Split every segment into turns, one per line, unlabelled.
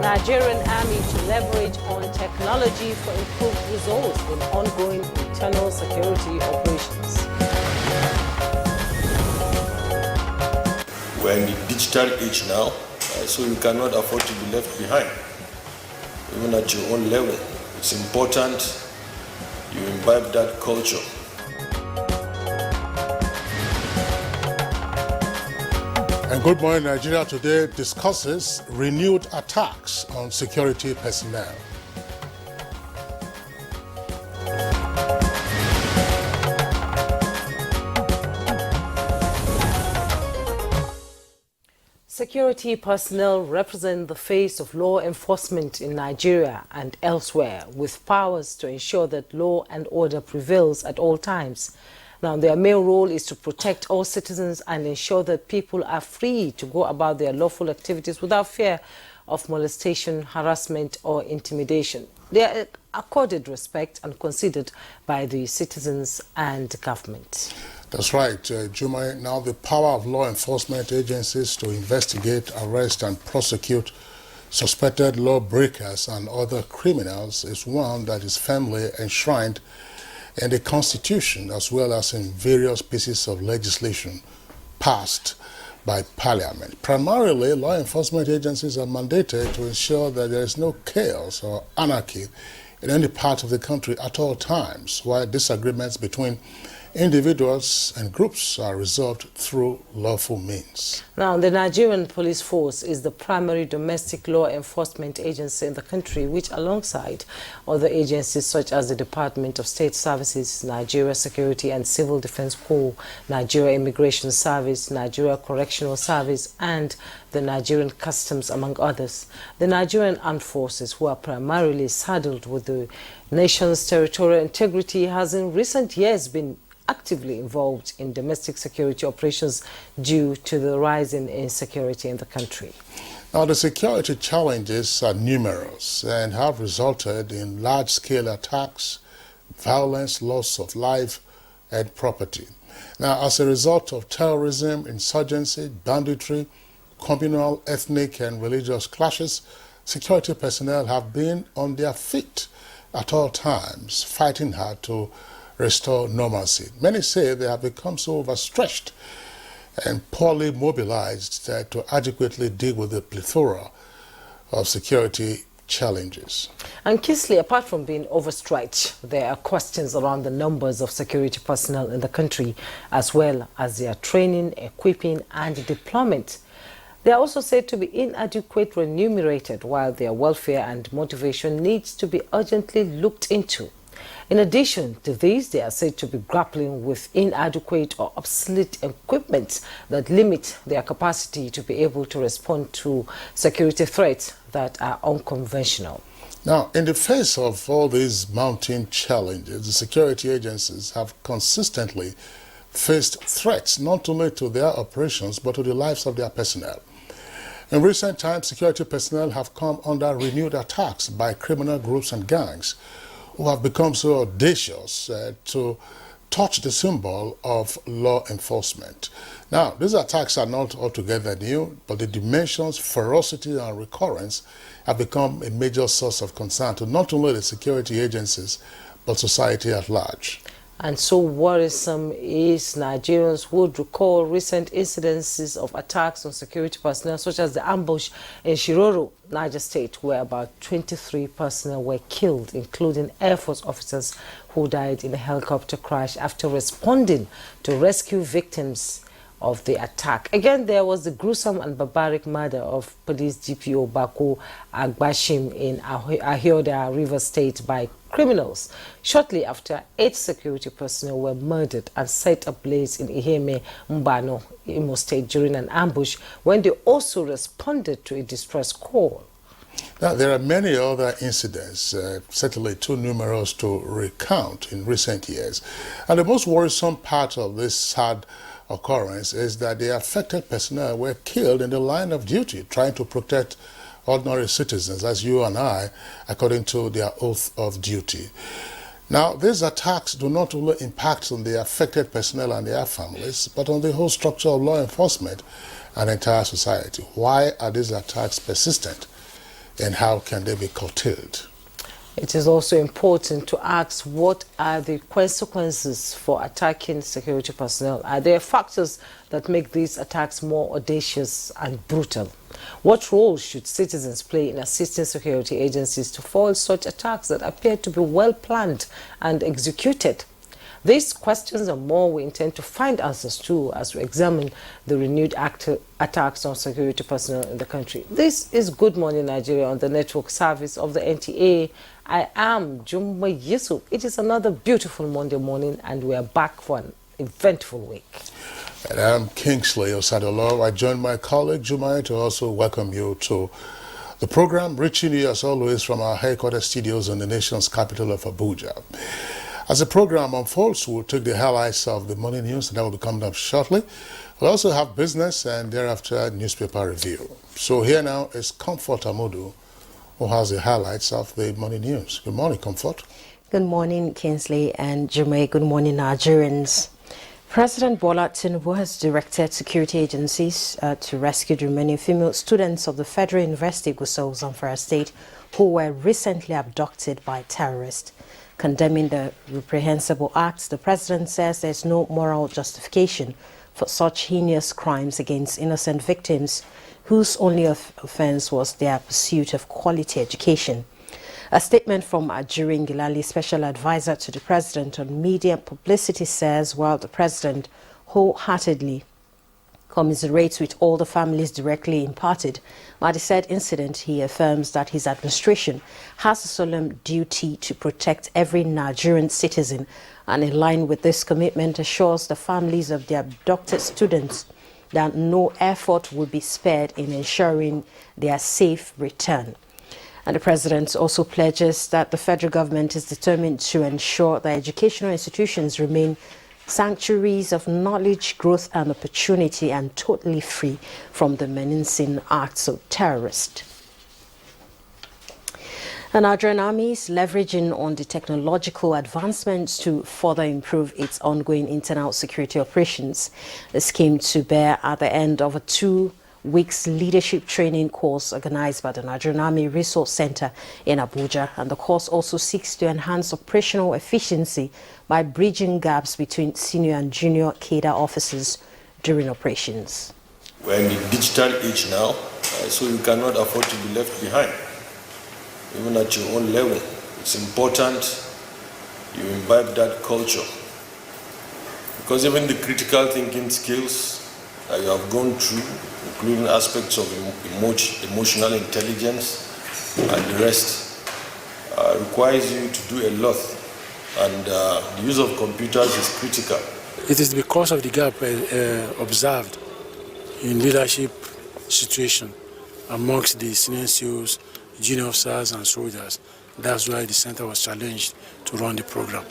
Nigerian army to leverage on technology for improved results in ongoing internal security operations.
We're in the digital age now, so you cannot afford to be left behind. Even at your own level, it's important you imbibe that culture.
And Good Morning Nigeria today discusses renewed attacks on security personnel.
Security personnel represent the face of law enforcement in Nigeria and elsewhere, with powers to ensure that law and order prevails at all times. Now, their main role is to protect all citizens and ensure that people are free to go about their lawful activities without fear of molestation, harassment, or intimidation. They are accorded respect and considered by the citizens and government.
That's right, Juma. Now, the power of law enforcement agencies to investigate, arrest, and prosecute suspected lawbreakers and other criminals is one that is firmly enshrined in the Constitution as well as in various pieces of legislation passed by Parliament. Primarily, law enforcement agencies are mandated to ensure that there is no chaos or anarchy in any part of the country at all times, while disagreements between individuals and groups are resolved through lawful means.
Now, the Nigerian police force is the primary domestic law enforcement agency in the country, which alongside other agencies such as the Department of State Services, Nigeria Security and Civil Defense Corps, Nigeria Immigration Service, Nigeria Correctional Service, and the Nigerian Customs, among others. The Nigerian Armed Forces, who are primarily saddled with the nation's territorial integrity, has in recent years been actively involved in domestic security operations due to the rise in insecurity in the country.
Now, the security challenges are numerous and have resulted in large-scale attacks, violence, loss of life and property. Now, as a result of terrorism, insurgency, banditry, communal, ethnic and religious clashes, security personnel have been on their feet at all times, fighting hard to restore normalcy. Many say they have become so overstretched and poorly mobilized to adequately deal with the plethora of security challenges.
And Kisley, apart from being overstretched, there are questions around the numbers of security personnel in the country, as well as their training, equipping and deployment. They are also said to be inadequate remunerated, while their welfare and motivation needs to be urgently looked into. In addition to these, they are said to be grappling with inadequate or obsolete equipment that limit their capacity to be able to respond to security threats that are unconventional.
Now, in the face of all these mounting challenges, the security agencies have consistently faced threats not only to their operations but to the lives of their personnel. In recent times, security personnel have come under renewed attacks by criminal groups and gangs who have become so audacious to touch the symbol of law enforcement. Now, these attacks are not altogether new, but the dimensions, ferocity and recurrence have become a major source of concern to not only the security agencies, but society at large.
And so worrisome is Nigerians would recall recent incidences of attacks on security personnel, such as the ambush in Shiroro, Niger State, where about 23 personnel were killed, including Air Force officers who died in a helicopter crash after responding to rescue victims of the attack. Again, there was the gruesome and barbaric murder of police GPO Bako Agbashim in Ahioda River State by criminals shortly after 8 security personnel were murdered and set ablaze in Iheme, Mbano, Imo State during an ambush when they also responded to a distress call.
Now, there are many other incidents, certainly too numerous to recount in recent years. And the most worrisome part of this sad occurrence is that the affected personnel were killed in the line of duty, trying to protect ordinary citizens, as you and I, according to their oath of duty. Now, these attacks do not only impact on the affected personnel and their families, but on the whole structure of law enforcement and entire society. Why are these attacks persistent? and how can they be curtailed?
It is also important to ask what are the consequences for attacking security personnel. Are there factors that make these attacks more audacious and brutal? What role should citizens play in assisting security agencies to foil such attacks that appear to be well planned and executed? These questions and more we intend to find answers to as we examine the renewed attacks on security personnel in the country. This is Good Morning Nigeria on the network service of the NTA. I am Jumma Yusuf. It is another beautiful Monday morning and we are back for an eventful week.
And I'm Kingsley Osadolo. I join my colleague Jumai to also welcome you to the program, reaching you as always from our headquarters studios in the nation's capital of Abuja. As the program unfolds, we'll take the highlights of the morning news and that will be coming up shortly. We'll also have business and thereafter newspaper review. So here now is Comfort Amudu, who has the highlights of the morning news. Good morning, Comfort.
Good morning, Kingsley and Jume. Good morning, Nigerians. President Bola Tinubu has directed security agencies to rescue the remaining female students of the Federal University of Gusau, Zamfara State, who were recently abducted by terrorists. Condemning the reprehensible acts, the president says there's no moral justification for such heinous crimes against innocent victims whose only offense was their pursuit of quality education. A statement from Ajirin Gilali, special advisor to the president on media and publicity, says while the president wholeheartedly commiserates with all the families directly impacted by the said incident, he affirms that his administration has a solemn duty to protect every Nigerian citizen, and in line with this commitment assures the families of the abducted students that no effort will be spared in ensuring their safe return. And the president also pledges that the federal government is determined to ensure that educational institutions remain sanctuaries of knowledge, growth and opportunity and totally free from the menacing acts of terrorists. The Nigerian Army is leveraging on the technological advancements to further improve its ongoing internal security operations. This came to bear at the end of a 2 weeks leadership training course organized by the Nigerian Army Resource Center in Abuja, and the course also seeks to enhance operational efficiency by bridging gaps between senior and junior cadre officers during operations.
We're in the digital age now, so you cannot afford to be left behind, even at your own level. It's important you imbibe that culture, because even the critical thinking skills that you have gone through, including aspects of emotional intelligence and the rest, requires you to do a lot, and the use of computers is critical.
It is because of the gap observed in leadership situation amongst the senior SEALs, junior officers and soldiers. That's why the center was challenged to run the program.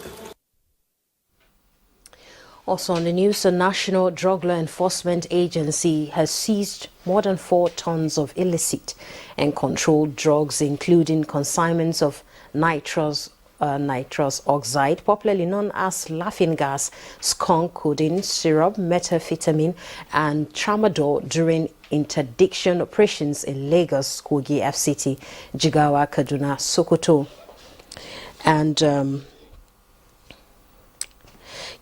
Also on the news, the National Drug Law Enforcement Agency has seized more than 4 tons of illicit and controlled drugs, including consignments of nitrous oxide, popularly known as laughing gas, skunk codeine, syrup, methamphetamine, and tramadol during interdiction operations in Lagos, Kogi, FCT, Jigawa, Kaduna, Sokoto, and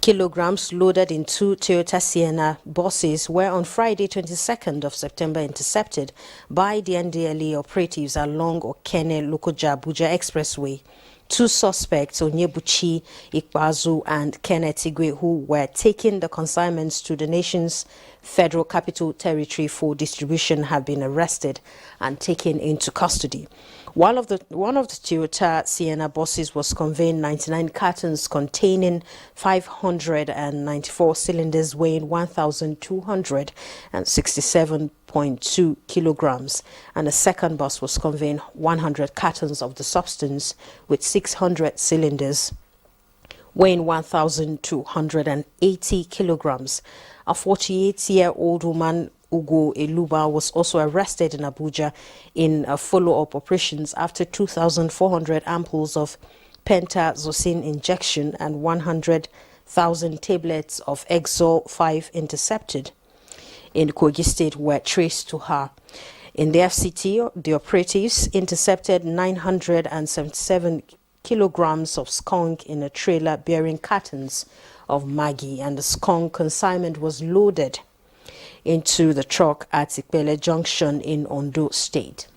kilograms loaded in 2 Toyota Sienna buses were on Friday 22nd of September intercepted by the NDLE operatives along Okene Lokoja Abuja Expressway. 2 suspects, Onyebuchi Ikbazu and Kenneth Igwe, who were taking the consignments to the nation's Federal Capital Territory for distribution, have been arrested and taken into custody. One of the Toyota Sienna buses was conveying 99 cartons containing 594 cylinders weighing 1,267.2 kilograms, and the second bus was conveying 100 cartons of the substance with 600 cylinders weighing 1,280 kilograms. A 48-year-old woman, Ugo Eluba, was also arrested in Abuja in follow-up operations after 2,400 ampoules of pentazocine injection and 100,000 tablets of Exol 5 intercepted in Kogi State were traced to her. In the FCT, the operatives intercepted 977 kilograms of skunk in a trailer bearing cartons of Maggi, and the skunk consignment was loaded into the truck at Ikpele Junction in Ondo State.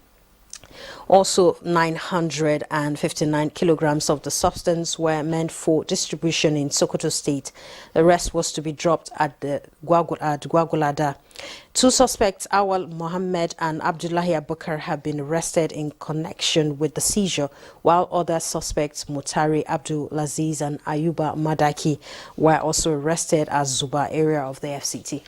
Also, 959 kilograms of the substance were meant for distribution in Sokoto State. The rest was to be dropped at Gwagwalada. Two suspects, Awal Mohammed and Abdullahi Abubakar, have been arrested in connection with the seizure, while other suspects, Mutari Abdulaziz and Ayuba Madaki, were also arrested at Zuba area of the FCT.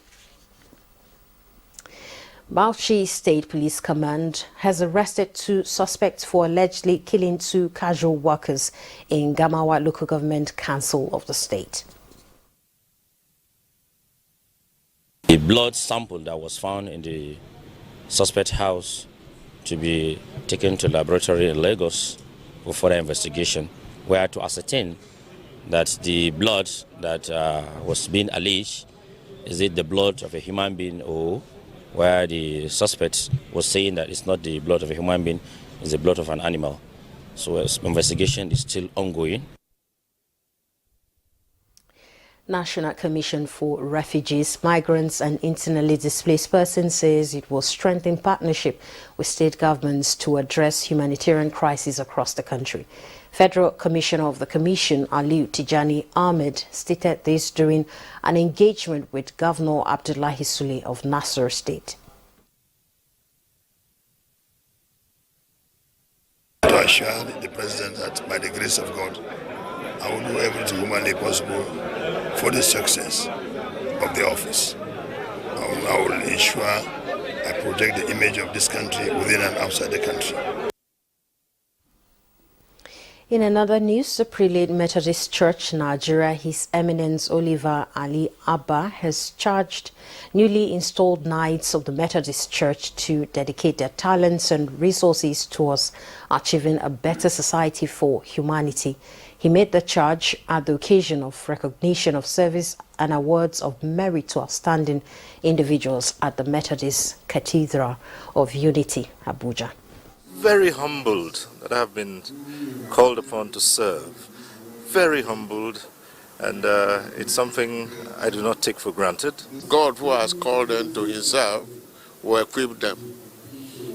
Bauchi State Police Command has arrested two suspects for allegedly killing two casual workers in Gamawa Local Government Council of the state.
A blood sample that was found in the suspect house to be taken to laboratory in Lagos for further investigation, were to ascertain that the blood that was being alleged, is it the blood of a human being, or where the suspect was saying that it's not the blood of a human being, it's the blood of an animal. So investigation is still ongoing.
National Commission for Refugees, Migrants and Internally Displaced Persons says it will strengthen partnership with state governments to address humanitarian crises across the country. Federal Commissioner of the Commission, Aliu Tijani Ahmed, stated this during an engagement with Governor Abdullahi Sule of Nasser State.
To assure the President that by the grace of God, I will do everything humanly possible for the success of the office. I will ensure I project the image of this country within and outside the country.
In another news, the Prelate Methodist Church, Nigeria, His Eminence Oliver Ali Abba, has charged newly installed Knights of the Methodist Church to dedicate their talents and resources towards achieving a better society for humanity. He made the charge at the occasion of recognition of service and awards of merit to outstanding individuals at the Methodist Cathedral of Unity, Abuja.
Very humbled that I have been called upon to serve. Very humbled, and it's something I do not take for granted.
God, who has called them to himself, will equip them.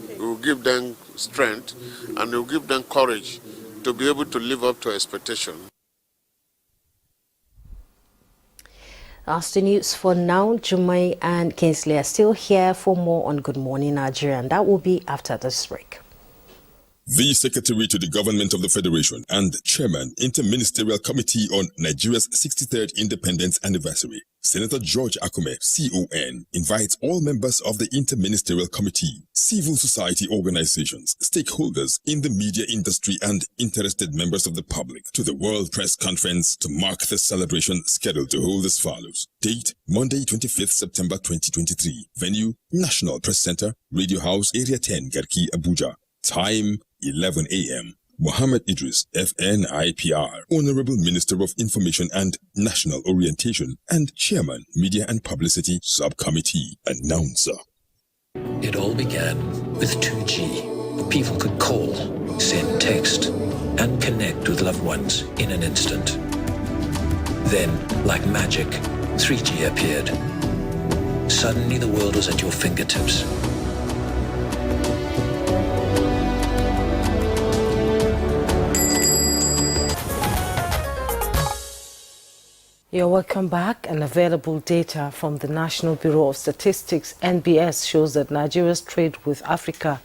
He will give them strength and he will give them courage to be able to live up to expectation.
That's the news for now. Jumai and Kingsley are still here for more on Good Morning Nigeria, and that will be after this break.
The Secretary to the Government of the Federation and Chairman, Interministerial Committee on Nigeria's 63rd Independence Anniversary, Senator George Akume, CON, invites all members of the Interministerial Committee, civil society organizations, stakeholders in the media industry and interested members of the public to the World Press Conference to mark the celebration scheduled to hold as follows. Date, Monday 25th September 2023. Venue, National Press Center, Radio House, Area 10, Garki, Abuja. Time, 11 a.m. Mohammed Idris, FNIPR, Honorable Minister of Information and National Orientation and Chairman, Media and Publicity Subcommittee. Announcer.
It all began with 2G. People could call, send text, and connect with loved ones in an instant. Then, like magic, 3G appeared. Suddenly the world was at your fingertips.
You're welcome back. And available data from the National Bureau of Statistics, NBS, shows that Nigeria's trade with Africa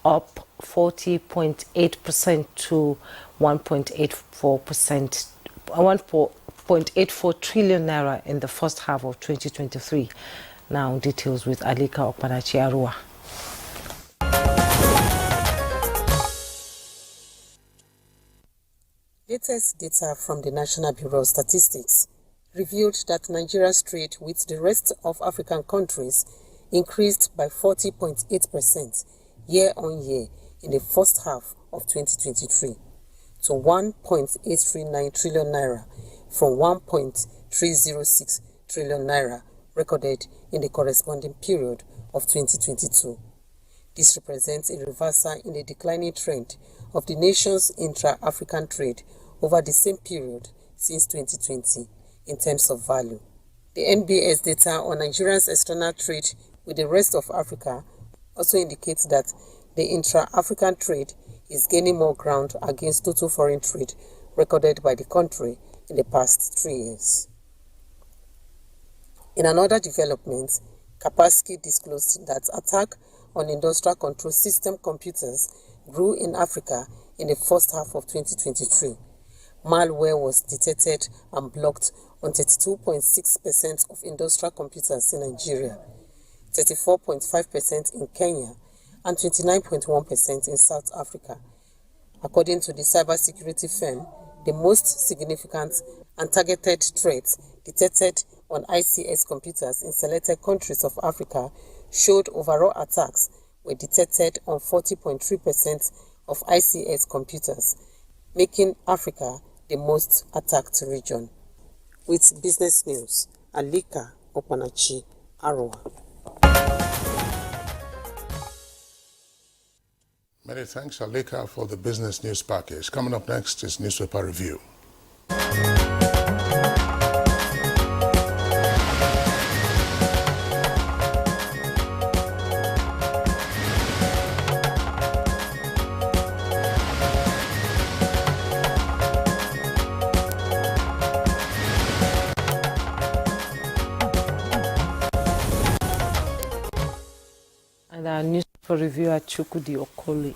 up 40.8% to 1.84 trillion naira in the first half of 2023. Now, details with Alika Okpanachi Arua.
Latest data from the National Bureau of Statistics revealed that Nigeria's trade with the rest of African countries increased by 40.8% year-on-year in the first half of 2023 to 1.839 trillion naira from 1.306 trillion naira recorded in the corresponding period of 2022. This represents a reversal in the declining trend of the nation's intra-African trade over the same period since 2020 in terms of value. The NBS data on Nigeria's external trade with the rest of Africa also indicates that the intra-African trade is gaining more ground against total foreign trade recorded by the country in the past 3 years. In another development, Kaspersky disclosed that attack on industrial control system computers grew in Africa in the first half of 2023. Malware was detected and blocked on 32.6% of industrial computers in Nigeria, 34.5% in Kenya, and 29.1% in South Africa. According to the cybersecurity firm, the most significant and targeted threats detected on ICS computers in selected countries of Africa showed overall attacks were detected on 40.3% of ICS computers, making Africa the most attacked region. With business news, Alika Opanachi, Arua.
Many thanks, Alika, for the business news package. Coming up next is Newspaper Review.
And our newspaper reviewer, Chukudi Okoli,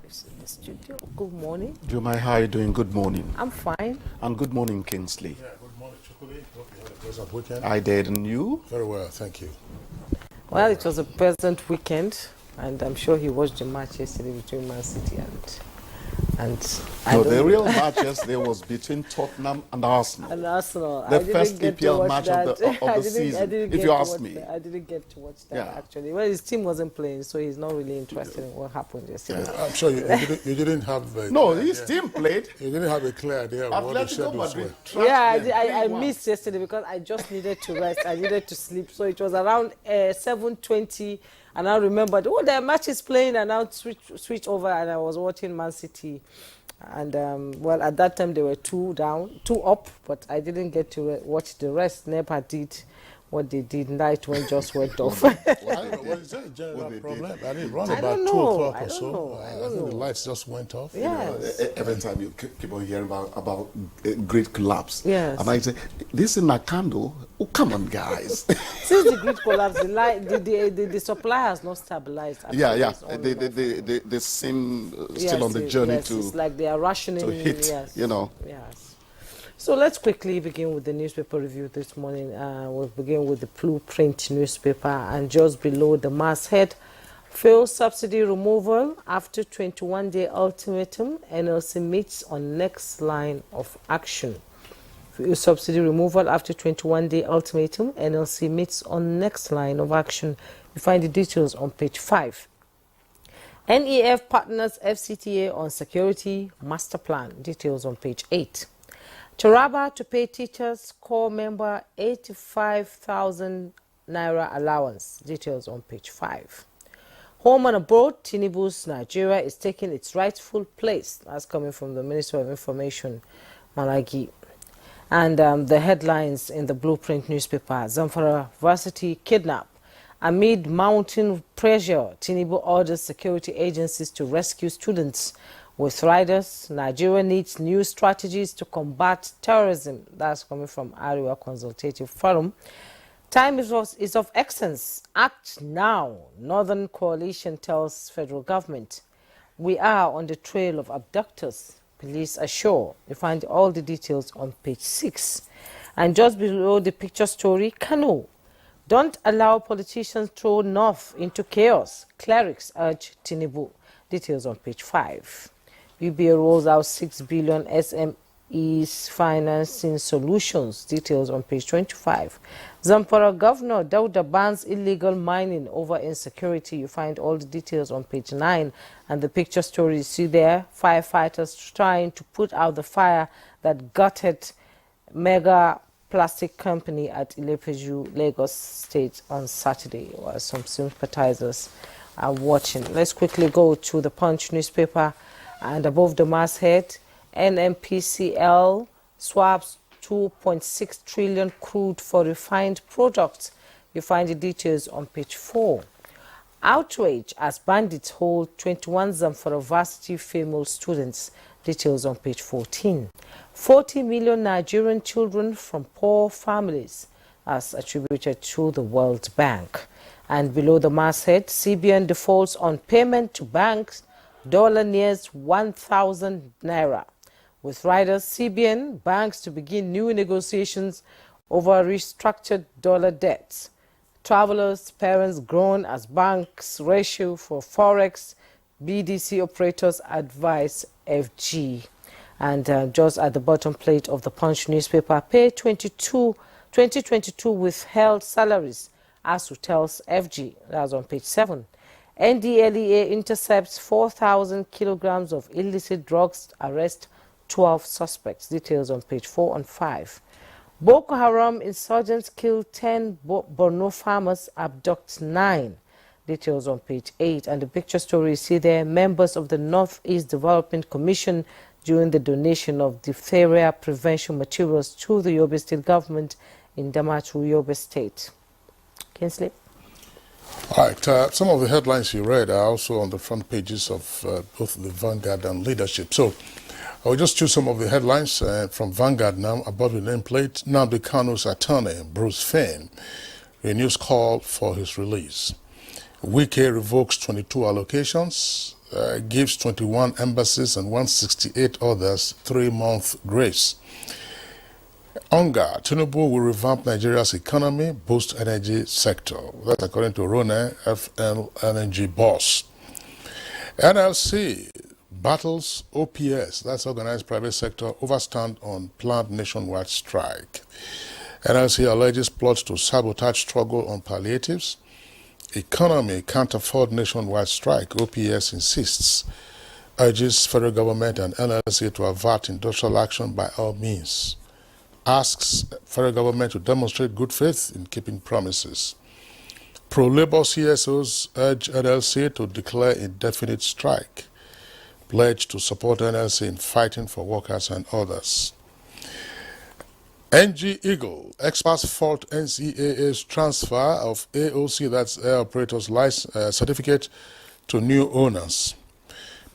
is in the studio. Good morning.
Jumai, how are you doing? Good morning.
I'm fine.
And good morning, Kingsley.
Yeah, good morning, Chukudi. Hope you had a pleasant weekend.
I did, and you?
Very well, thank you.
Well, it was a pleasant weekend, and I'm sure he watched the match yesterday between Man City and
No, the real match yesterday was between Tottenham and Arsenal.
And Arsenal.
The first EPL match of the season, if you ask me.
I didn't get to watch that,
Yeah.
actually. Well, his team wasn't playing, so he's not really interested in what happened yesterday.
Yeah, I'm sure you didn't have a
No,
clear
his
idea.
team played.
You didn't have a clear idea of what the
Atletico
schedules
Madrid
were.
trashed them
I
3-1.
missed yesterday because I just needed to rest. I needed to sleep. So it was around 7:20, and I remembered, oh, the match is playing, and I switch over, and I was watching Man City. And, well, at that time, they were 2 up, but I didn't get to watch the rest. Never did what they did. Night when just went off.
What is that a general problem? I didn't run
I
about
don't
2
know.
o'clock
I
or
don't
so.
know. I
I
don't
think the
know.
lights just went off.
Yes.
Every time you keep on hearing about a great collapse.
Yes.
And I say, this is not candle. Oh, come on, guys.
Since the grid collapse, the supply has not stabilized.
Yeah.
It's on and off.
They seem
Yes,
still on the journey
yes,
to
it's like they are rationing.
to hit,
yes,
you know.
Yes. So let's quickly begin with the newspaper review this morning. We'll begin with the Blueprint newspaper, and just below the masthead, fuel subsidy removal after 21-day ultimatum, NLC meets on next line of action. Fuel subsidy removal after 21-day ultimatum, NLC meets on next line of action. You find the details on page 5. NEF partners FCTA on security master plan. Details on page 8. Taraba to pay teachers core member 85,000 naira allowance. Details on page 5. Home and abroad, Tinubu's Nigeria is taking its rightful place. That's coming from the Minister of Information, Malagi. And the headlines in the Blueprint newspaper: Zamfara Varsity kidnap. Amid mounting pressure, Tinubu orders security agencies to rescue students with riders. Nigeria needs new strategies to combat terrorism. That's coming from Ariwa Consultative Forum. Time is of essence. Act now. Northern Coalition tells federal government. We are on the trail of abductors. Police assure. You find all the details on page 6. And just below the picture story, Kano. Don't allow politicians throw North into chaos. Clerics urge Tinubu. Details on page 5. UBA rolls out 6 billion SMEs financing solutions. Details on page 25. Zamfara Governor Dauda bans illegal mining over insecurity. You find all the details on page 9. And the picture story you see there, firefighters trying to put out the fire that gutted mega plastic company at Ilepeju, Lagos State on Saturday, while some sympathizers are watching. Let's quickly go to the Punch newspaper, and above the masthead, NMPCL swaps 2.6 trillion crude for refined products. You find the details on page 4. Outrage as bandits hold 21 Zamfara varsity female students. Details on page 14. 40 million Nigerian children from poor families as attributed to the World Bank. And below the masthead, CBN defaults on payment to banks, dollar nears 1,000 naira. With riders, CBN banks to begin new negotiations over restructured dollar debts. Travelers' parents groan as banks' ratio for forex. BDC operators advise FG. And just at the bottom plate of the Punch newspaper, pay 2022 withheld salaries ASU tells FG. That's on page 7. NDLEA intercepts 4,000 kilograms of illicit drugs, arrest 12 suspects. Details on page 4 and 5. Boko Haram insurgents kill 10 Borno farmers, abduct 9. Details on page 8. And the picture story you see there, members of the Northeast Development Commission during the donation of diphtheria prevention materials to the Yobe State government in Damaturu, Yobe State. Kinsley?
All right, some of the headlines you read are also on the front pages of both the Vanguard and Leadership. So I'll just choose some of the headlines from Vanguard now. Above the nameplate, Nnamdi Kanu's attorney, Bruce Finn, renews call for his release. Wike revokes 22 allocations, gives 21 embassies and 168 others 3-month grace. Onga, Tinubu will revamp Nigeria's economy, boost energy sector. That's according to Rone, FLNG boss. NLC battles OPS, that's organized private sector, overstand on planned nationwide strike. NLC alleges plots to sabotage struggle on palliatives. Economy can't afford nationwide strike, OPS insists. Urges federal government and NLC to avert industrial action by all means. Asks federal government to demonstrate good faith in keeping promises. Pro-labor CSOs urge NLC to declare indefinite strike. Pledge to support NLC in fighting for workers and others. NG Eagle, experts fault NCAA's transfer of AOC, that's Air Operators License Certificate, to new owners.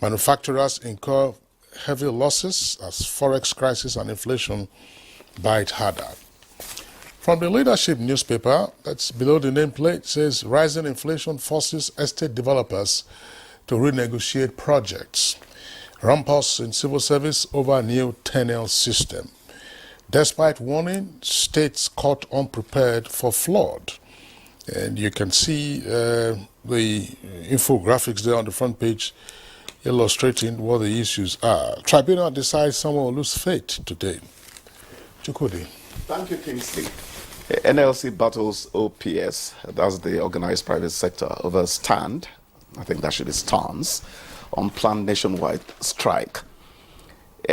Manufacturers incur heavy losses as forex crisis and inflation bite harder. From the Leadership newspaper, that's below the nameplate, says rising inflation forces estate developers to renegotiate projects. Rumpus in civil service over new tenure system. Despite warning, states caught unprepared for flood. And you can see the infographics there on the front page illustrating what the issues are. Tribunal decides someone will lose fate today. Chukudi.
Thank you, Kingsley. NLC battles OPS, that's the organized private sector, over stand, I think that should be stance, on planned nationwide strike.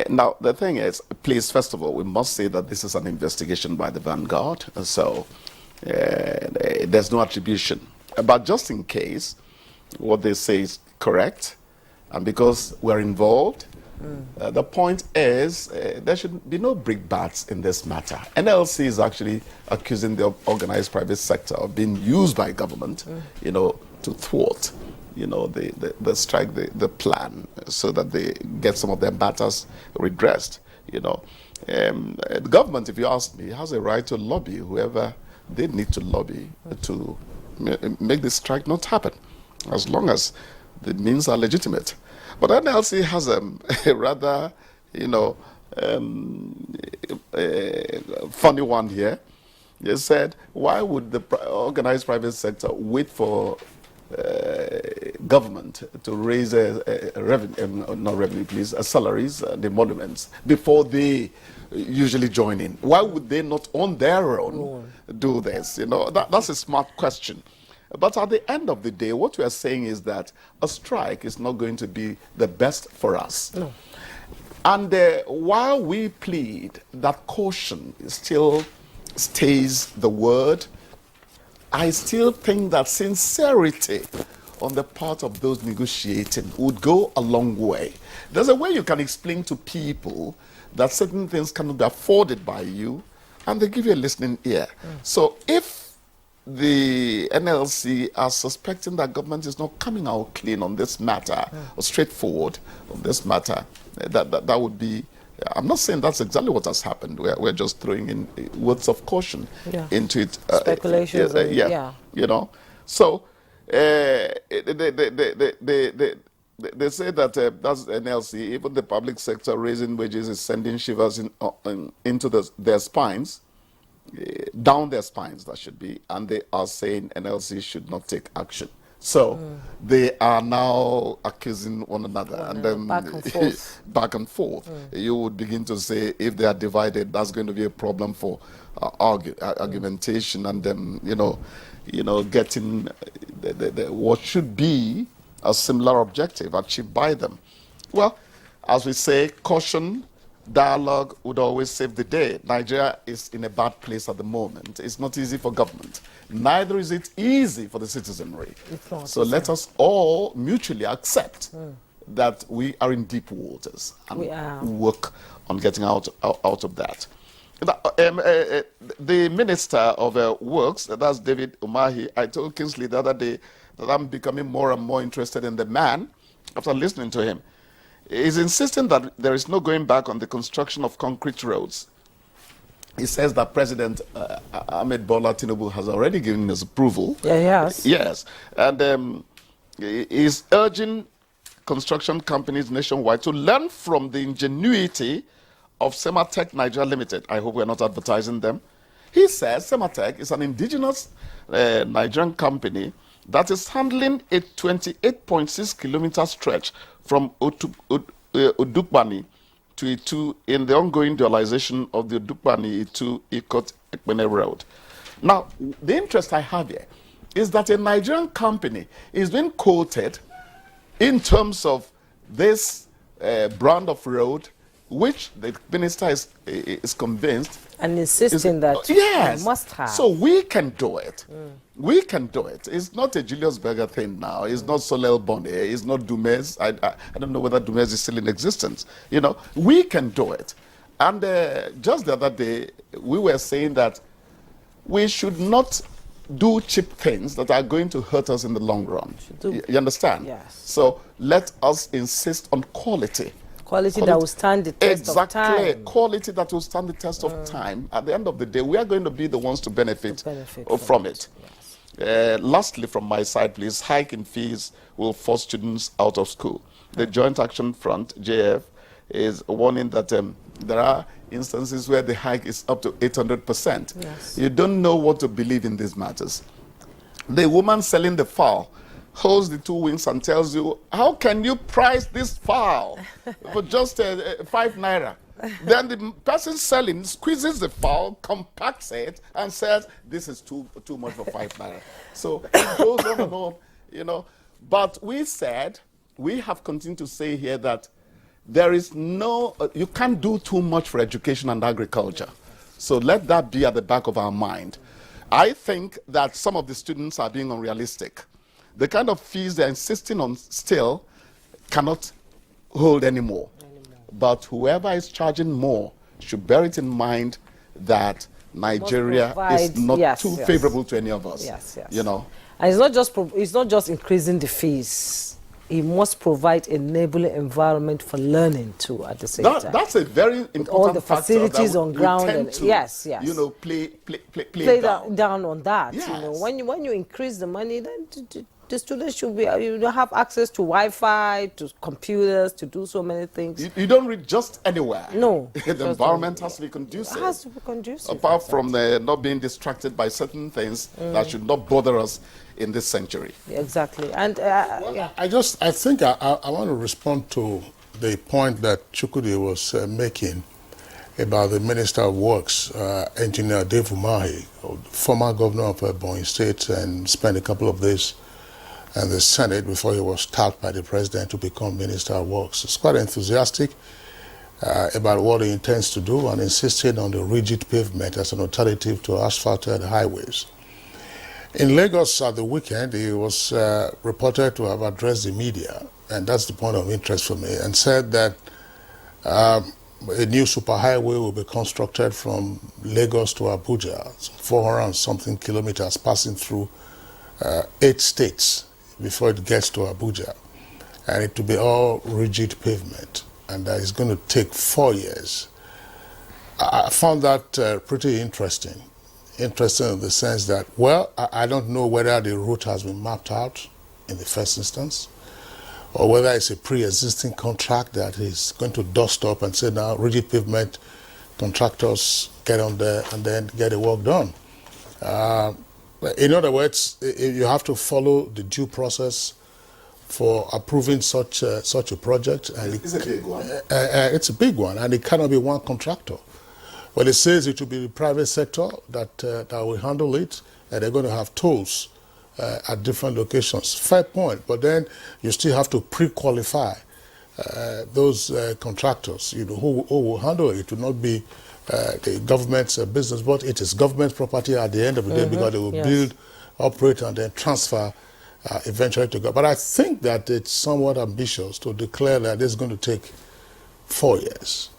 Now, the thing is, please, first of all, we must say that this is an investigation by the Vanguard, so there's no attribution. But just in case what they say is correct, and because we're involved, the point is there should be no brickbats in this matter. NLC is actually accusing the organized private sector of being used by government, to thwart the strike, the plan, so that they get some of their matters redressed. The government, if you ask me, has a right to lobby whoever they need to lobby to make the strike not happen, as long as the means are legitimate. But NLC has a rather, funny one here. They said, why would the organized private sector wait for government to raise salaries, the emoluments, before they usually join in? Why would they not on their own do this? That's a smart question. But at the end of the day, what we are saying is that a strike is not going to be the best for us. No. And while we plead that caution still stays the word, I still think that sincerity on the part of those negotiating would go a long way. There's a way you can explain to people that certain things cannot be afforded by you, and they give you a listening ear. So if the NLC are suspecting that government is not coming out clean on this matter, or straightforward on this matter, that would be, I'm not saying that's exactly what has happened. We're just throwing in words of caution into it.
Speculations.
You know. So they say that that's NLC, even the public sector raising wages is sending shivers into their spines, down their spines, that should be, and they are saying NLC should not take action. So they are now accusing one another, and then
back and forth.
back and forth. You would begin to say, if they are divided, that's going to be a problem for argumentation, and then getting what should be a similar objective achieved by them. Well, as we say, caution, dialogue would always save the day. Nigeria is in a bad place at the moment. It's not easy for government. Neither is it easy for the citizenry. So let us all mutually accept that we are in deep waters and work on getting out of that. The Minister of Works, that's David Umahi, I told Kingsley the other day that I'm becoming more and more interested in the man after listening to him. He's insisting that there is no going back on the construction of concrete roads. He says that President Ahmed Bola Tinubu has already given his approval.
Yeah, he has.
Yes. And he's urging construction companies nationwide to learn from the ingenuity of Sematech Nigeria Limited. I hope we're not advertising them. He says Sematech is an indigenous Nigerian company that is handling a 28.6 kilometer stretch from Odukbani to Itu in the ongoing dualization of the Odukbani-Itu Ikot-Ekpene Road. Now, the interest I have here is that a Nigerian company is being quoted in terms of this brand of road, which the minister is convinced
and insisting that
yes,
we must have.
So we can do it. We can do it. It's not a Julius Berger thing now. It's not Solel Bonnet. It's not Dumez. I don't know whether Dumez is still in existence. We can do it. And just the other day, we were saying that we should not do cheap things that are going to hurt us in the long run. You understand?
Yes.
So let us insist on quality.
Quality that will stand the test of time.
Exactly, quality that will stand the test of time. At the end of the day, we are going to be the ones to benefit from it. Yes. Lastly, from my side, please, hike in fees will force students out of school. The Joint Action Front, JF, is warning that there are instances where the hike is up to 800%.
Yes.
You don't know what to believe in these matters. The woman selling the fowl holds the two wings and tells you, how can you price this fowl for just 5 naira? Then the person selling squeezes the fowl, compacts it, and says, this is too much for 5 naira. So it goes on and on, But we have continued to say here that there is no, you can't do too much for education and agriculture. So let that be at the back of our mind. I think that some of the students are being unrealistic. The kind of fees they're insisting on still cannot hold anymore. But whoever is charging more should bear it in mind that Nigeria is not too favorable to any of us.
Yes.
And
it's not just increasing the fees. It must provide enabling environment for learning too at the same time.
That's a very important
all the
factor
facilities
that
on ground.
Tend to,
yes.
Play
down on that.
Yes.
When you increase the money, then the students should be have access to Wi-Fi, to computers, to do so many things.
You don't read just anywhere.
No.
The environment has to be conducive.
It has to be conducive.
Apart from not being distracted by certain things that should not bother us in this century.
Exactly. And
I think I want to respond to the point that Chukwudi was making about the Minister of Works, Engineer Dave Umahi, former governor of Ebonyi State, and spent a couple of days in the Senate before he was tapped by the president to become Minister of Works. He's quite enthusiastic about what he intends to do and insisted on the rigid pavement as an alternative to asphalted highways. In Lagos at the weekend, he was reported to have addressed the media, and that's the point of interest for me, and said that a new superhighway will be constructed from Lagos to Abuja, 400 and something kilometers, passing through 8 states before it gets to Abuja. And it will be all rigid pavement, and that is going to take 4 years. I found that pretty interesting. Interesting in the sense that, well, I don't know whether the route has been mapped out in the first instance, or whether it's a pre-existing contract that is going to dust up and say, now rigid pavement contractors get on there and then get the work done. In other words, you have to follow the due process for approving such a project. And
it's a big one.
It's a big one, and it cannot be one contractor. Well, it says it will be the private sector that will handle it, and they're going to have tolls at different locations. Fair point, but then you still have to pre-qualify those contractors, who will handle it. It will not be the government's business, but it is government property at the end of the day, because they will build, operate, and then transfer eventually to government. But I think that it's somewhat ambitious to declare that it's going to take 4 years.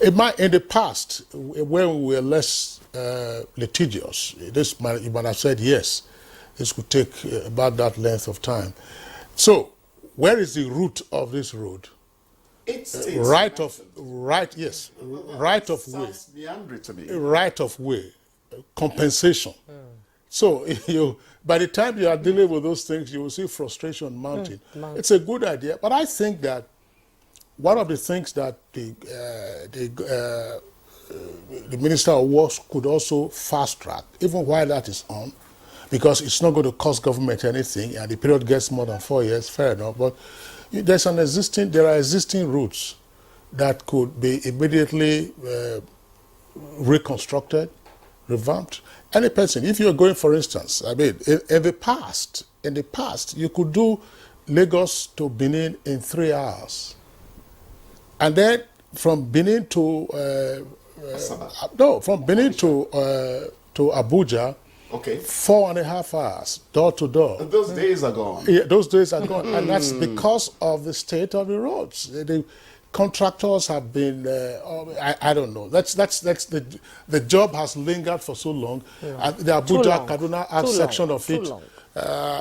In the past, when we were less litigious, you might have said, yes, this could take about that length of time. So, where is the root of this road? Right of way. Right of way. Compensation. So, by the time you are dealing with those things, you will see frustration mounting. It's a good idea, but I think that one of the things that the Minister of Works could also fast track, even while that is on, because it's not going to cost government anything, and the period gets more than 4 years, fair enough, but there are existing routes that could be immediately reconstructed, revamped. Any person, if you're going, for instance, I mean, in the past, you could do Lagos to Benin in 3 hours. And then from Benin to Abuja, 4.5 hours, door to door.
Those days are gone.
Yeah, those days are gone, and that's because of the state of the roads. The contractors have been, I don't know. That's the job has lingered for so long. Yeah. The Abuja Kaduna section of it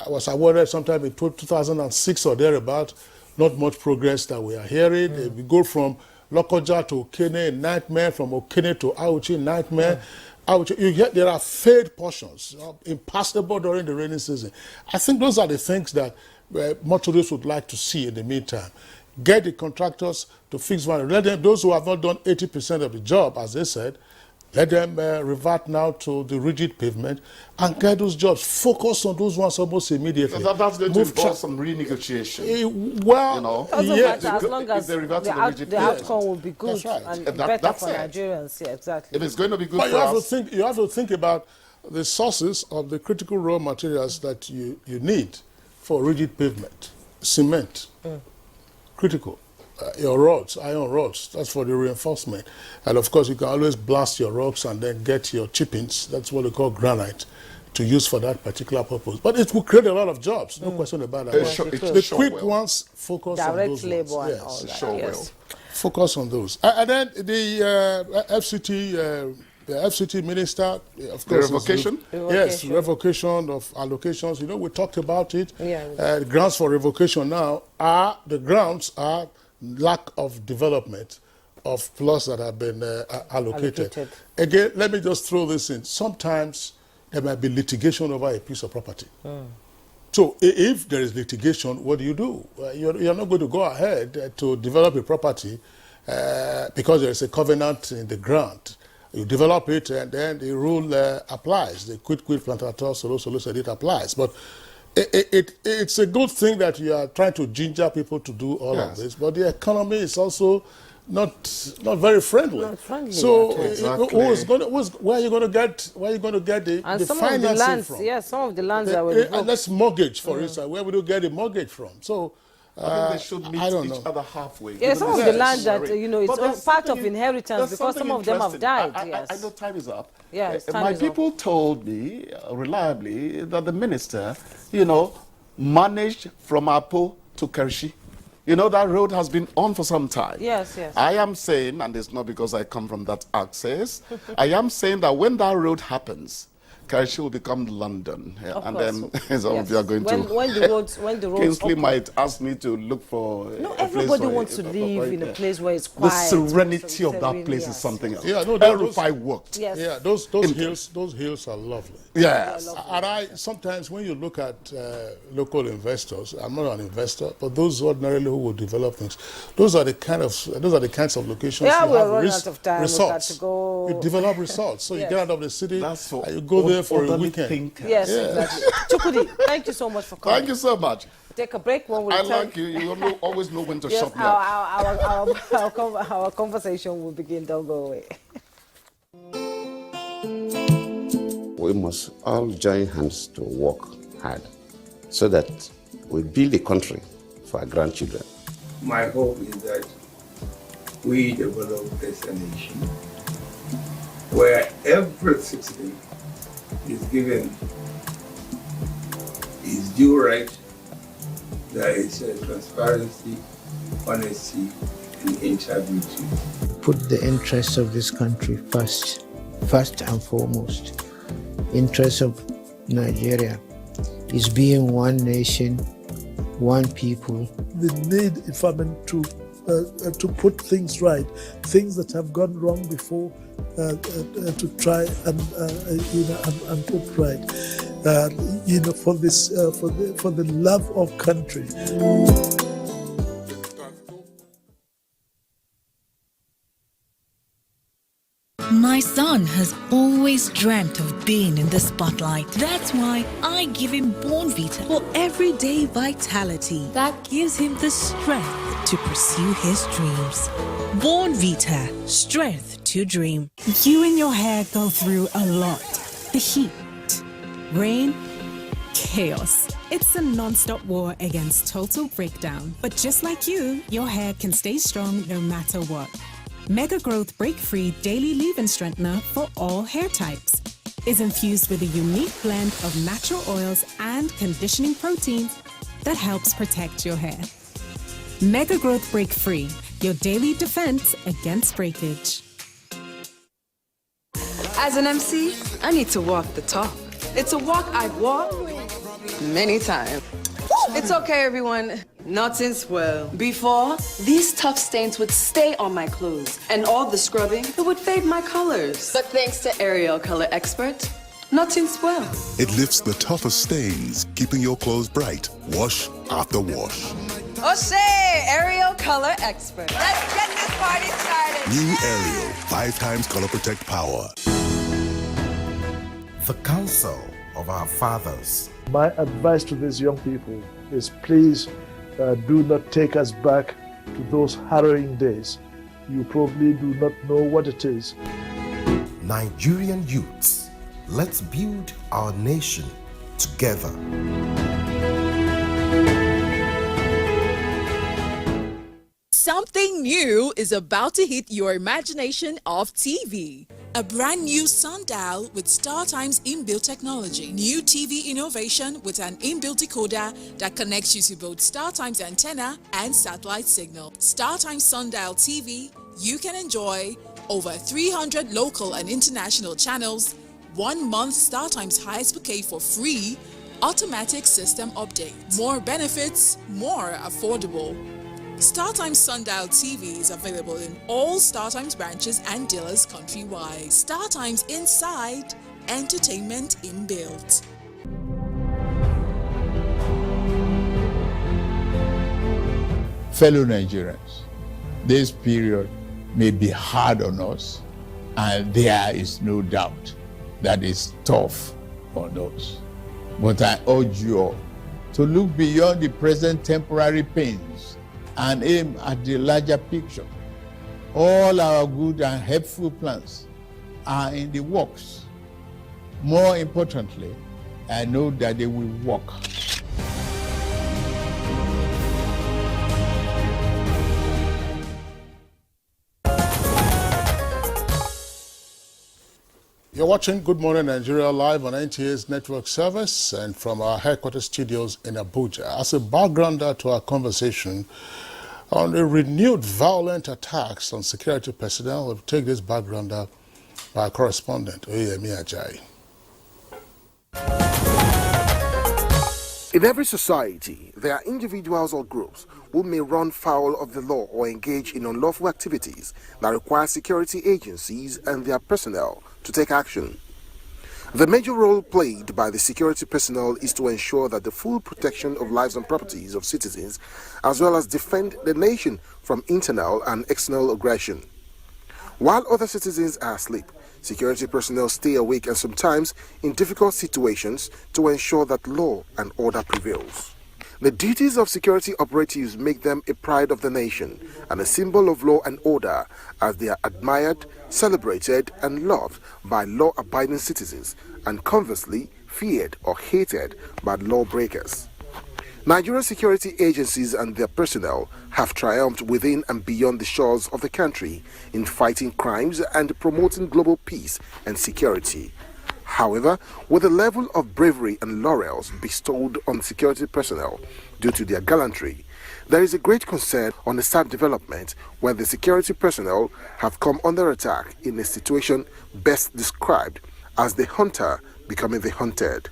was awarded sometime in 2006 or thereabout. Not much progress that we are hearing. We go from Lokoja to Okene, nightmare. From Okene to Auchi, nightmare. There are fade portions, impassable during the rainy season. I think those are the things that motorists would like to see in the meantime. Get the contractors to fix one. Let them, those who have not done 80% of the job, as they said, let them revert now to the rigid pavement and get those jobs. Focus on those ones almost immediately.
That's going to involve some renegotiation.
Well,
as long as the outcome will be good and better for Nigerians. Yeah, exactly.
If it's going to be good
but
for us.
You have to think about the sources of the critical raw materials that you need for rigid pavement. Cement, critical. Your rods, iron rods, that's for the reinforcement. And of course, you can always blast your rocks and then get your chippings, that's what they call granite, to use for that particular purpose. But it will create a lot of jobs, no question about that. The quick ones, focus on those
labor
ones.
And all that. Yes.
Focus on those. And then the FCT minister, of course.
Revocation?
Yes, revocation of allocations. We talked about it.
Yeah.
The grounds for revocation now are lack of development of plots that have been allocated. Again, let me just throw this in. Sometimes there might be litigation over a piece of property. So if there is litigation, what do? You're not going to go ahead to develop a property because there is a covenant in the grant. You develop it and then the rule applies. The quid plantator solo said it applies. But it's a good thing that you are trying to ginger people to do all of this, but the economy is also not very friendly.
Not friendly.
So where are you going to get the financing from?
Yes, some of the lands that were
let's mortgage, for instance. Where would you get a mortgage from? So
I think they should meet each other halfway.
Yeah, some of the land that,
But
it's part of inheritance because some of them have died.
I know time is up.
Yes,
my people told me reliably that the minister, managed from Apo to Kershi. That road has been on for some time.
Yes.
I am saying, and it's not because I come from that access, I am saying that when that road happens, Kershi will become London, and then some of you are going to.
When the roads
Kingsley
open.
might ask me to look for.
Everybody wants to live in a place where it's quiet.
The serenity of that place is something else.
Yeah, no,
Verify worked.
Yes.
Yeah, those hills are lovely.
Yes.
And sometimes when you look at local investors, I'm not an investor, but those ordinarily who will develop things, those are the kinds of locations.
Yeah,
you
we're
have
running out of time.
Resorts.
We've got to go.
You develop resorts, so you get out of the city.
That's for
and you go there for a weekend.
Yes, exactly. Chukudi, thank you so much for coming.
Thank you so much.
Take a break when we
I
return.
like you. You always know when to
Yes,
shut me up.
our conversation will begin. Don't go away.
We must all join hands to work hard so that we build a country for our grandchildren.
My hope is that we develop as a nation where every citizen is given his due right. There is transparency, honesty, and integrity.
Put the interests of this country first and foremost. Interests of Nigeria is being one nation, one people.
The need, if I mean, to put things right, things that have gone wrong before, to try and put right, for the love of country.
My son has always dreamt of being in the spotlight. That's why I give him Bornvita for everyday vitality that gives him the strength to pursue his dreams. Bornvita, strength to dream.
You and your hair go through a lot. The heat, rain, chaos. It's a non-stop war against total breakdown. But just like you, your hair can stay strong no matter what. Mega Growth Break Free Daily Leave-In Strengthener for all hair types is infused with a unique blend of natural oils and conditioning proteins that helps protect your hair. Mega Growth Break Free, your daily defense against breakage.
As an MC, I need to walk the talk. It's a walk I've walked many times. It's okay, everyone. Nothing's well. Before, these tough stains would stay on my clothes, and all the scrubbing, it would fade my colors. But thanks to Ariel Color Expert, nothing's well.
It lifts the toughest stains, keeping your clothes bright, wash after wash.
O'Shea, Ariel Color Expert. Let's get this party started.
New Ariel, 5 times Color Protect Power.
The counsel of our fathers.
My advice to these young people is please do not take us back to those harrowing days. You probably do not know what it is.
Nigerian youths, let's build our nation together.
Something new is about to hit your imagination of TV. A brand new sundial with StarTime's inbuilt technology. New TV innovation with an inbuilt decoder that connects you to both StarTime's antenna and satellite signal. StarTime Sundial TV, you can enjoy over 300 local and international channels, 1 month StarTime's highest bouquet for free, automatic system update. More benefits, more affordable. StarTimes Sundial TV is available in all StarTimes branches and dealers countrywide. StarTimes Inside, entertainment inbuilt.
Fellow Nigerians, this period may be hard on us, and there is no doubt that it's tough on us. But I urge you all to look beyond the present temporary pains and aim at the larger picture. All our good and helpful plans are in the works. More importantly, I know that they will work.
You're watching Good Morning Nigeria live on NTA's network service and from our headquarters studios in Abuja. As a backgrounder to our conversation on the renewed violent attacks on security personnel, we'll take this backgrounder by our correspondent, Oyemi Ajayi.
In every society, there are individuals or groups who may run foul of the law or engage in unlawful activities that require security agencies and their personnel to take action. The major role played by the security personnel is to ensure that the full protection of lives and properties of citizens, as well as defend the nation from internal and external aggression. While other citizens are asleep, security personnel stay awake and sometimes in difficult situations to ensure that law and order prevails. The duties of security operatives make them a pride of the nation and a symbol of law and order, as they are admired, celebrated and loved by law-abiding citizens and conversely feared or hated by lawbreakers. Nigerian security agencies and their personnel have triumphed within and beyond the shores of the country in fighting crimes and promoting global peace and security. However, with the level of bravery and laurels bestowed on security personnel due to their gallantry, there is a great concern on the sad development where the security personnel have come under attack in a situation best described as the hunter becoming the hunted.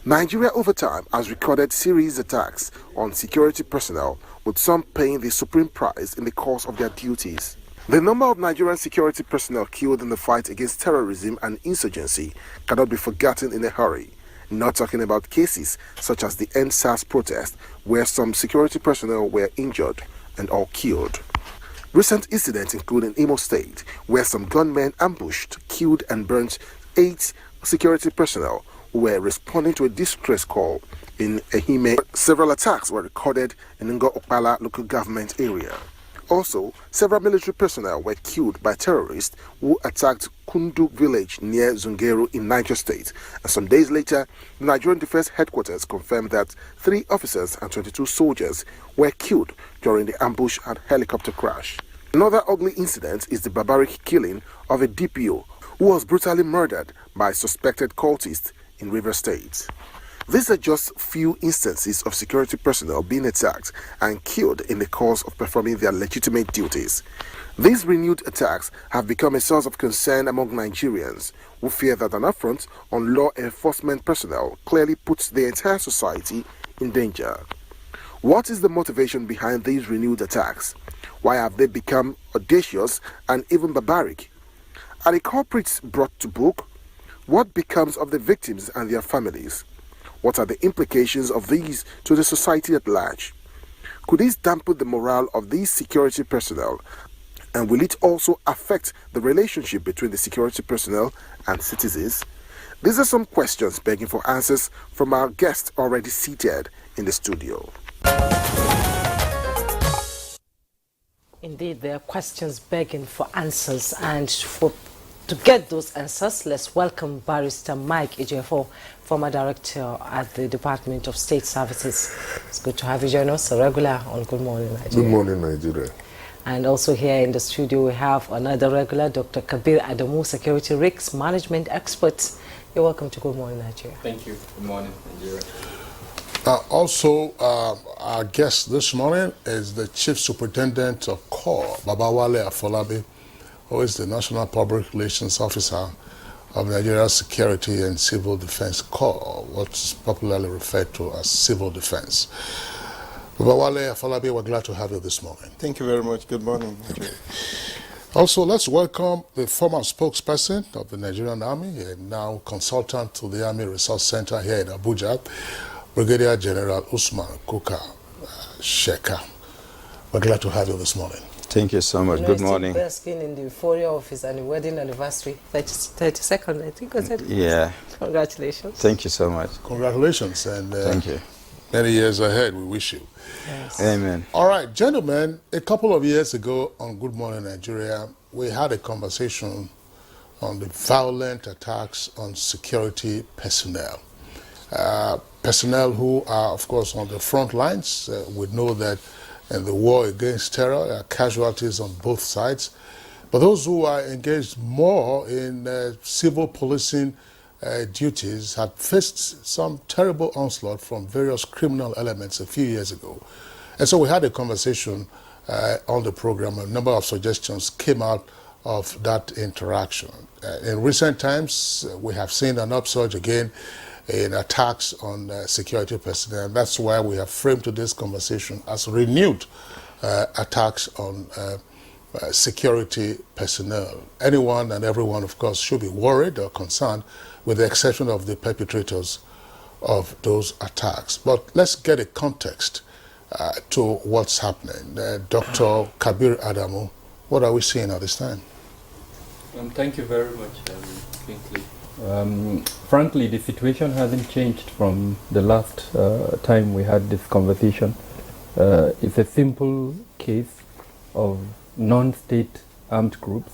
Nigeria over time has recorded serious attacks on security personnel, with some paying the supreme price in the course of their duties. The number of Nigerian security personnel killed in the fight against terrorism and insurgency cannot be forgotten in a hurry. Not talking about cases such as the End SARS protest, where some security personnel were injured and or killed. Recent incidents include in Imo State, where some gunmen ambushed, killed and burnt 8 security personnel who were responding to a distress call in Ehime. Several attacks were recorded in Ngo Okpala local government area. Also, several military personnel were killed by terrorists who attacked Kundu village near Zungeru in Niger State. And some days later, the Nigerian Defense Headquarters confirmed that 3 officers and 22 soldiers were killed during the ambush and helicopter crash. Another ugly incident is the barbaric killing of a DPO who was brutally murdered by suspected cultists in River State. These are just few instances of security personnel being attacked and killed in the course of performing their legitimate duties. These renewed attacks have become a source of concern among Nigerians, who fear that an affront on law enforcement personnel clearly puts the entire society in danger. What is the motivation behind these renewed attacks? Why have they become audacious and even barbaric? Are the culprits brought to book? What becomes of the victims and their families? What are the implications of these to the society at large? Could this dampen the morale of these security personnel? And will it also affect the relationship between the security personnel and citizens? These are some questions begging for answers from our guest already seated in the studio.
Indeed, there are questions begging for answers, and to get those answers, let's welcome Barrister Mike Ejiofor, former director at the Department of State Services. It's good to have you join us, a regular on Good Morning Nigeria.
Good morning, Nigeria.
And also here in the studio, we have another regular, Dr. Kabir Adamu, security risk management expert. You're welcome to Good Morning Nigeria.
Thank you. Good morning, Nigeria.
Our guest this morning is the Chief Superintendent of Corps, Babawale Afolabi, who is the National Public Relations Officer of Nigeria Security and Civil Defense Corps, what's popularly referred to as Civil Defense. Babawale Afolabi, we're glad to have you this morning.
Thank you very much. Good morning.
Also, let's welcome the former spokesperson of the Nigerian Army and now consultant to the Army Resource Center here in Abuja, Brigadier General Usman Kuka Sheka. We're glad to have you this morning.
Thank you so much. Good morning.
Basking in the euphoria of his wedding anniversary, 32nd, I think, was it?
Yeah.
Congratulations.
Thank you so much.
Congratulations, and
thank you.
Many years ahead, we wish you.
Yes. Amen.
All right, gentlemen, a couple of years ago on Good Morning Nigeria, we had a conversation on the violent attacks on security personnel. Personnel who are, of course, on the front lines. We know that in the war against terror, there are casualties on both sides. But those who are engaged more in civil policing duties had faced some terrible onslaught from various criminal elements a few years ago. And so we had a conversation on the program. A number of suggestions came out of that interaction. In recent times, we have seen an upsurge again in attacks on security personnel. That's why we have framed today's conversation as renewed attacks on security personnel. Anyone and everyone, of course, should be worried or concerned, with the exception of the perpetrators of those attacks. But let's get a context to what's happening. Dr. Kabir Adamu, what are we seeing at this time?
Thank you very much, Kingsley. Frankly, the situation hasn't changed from the last time we had this conversation. It's a simple case of non-state armed groups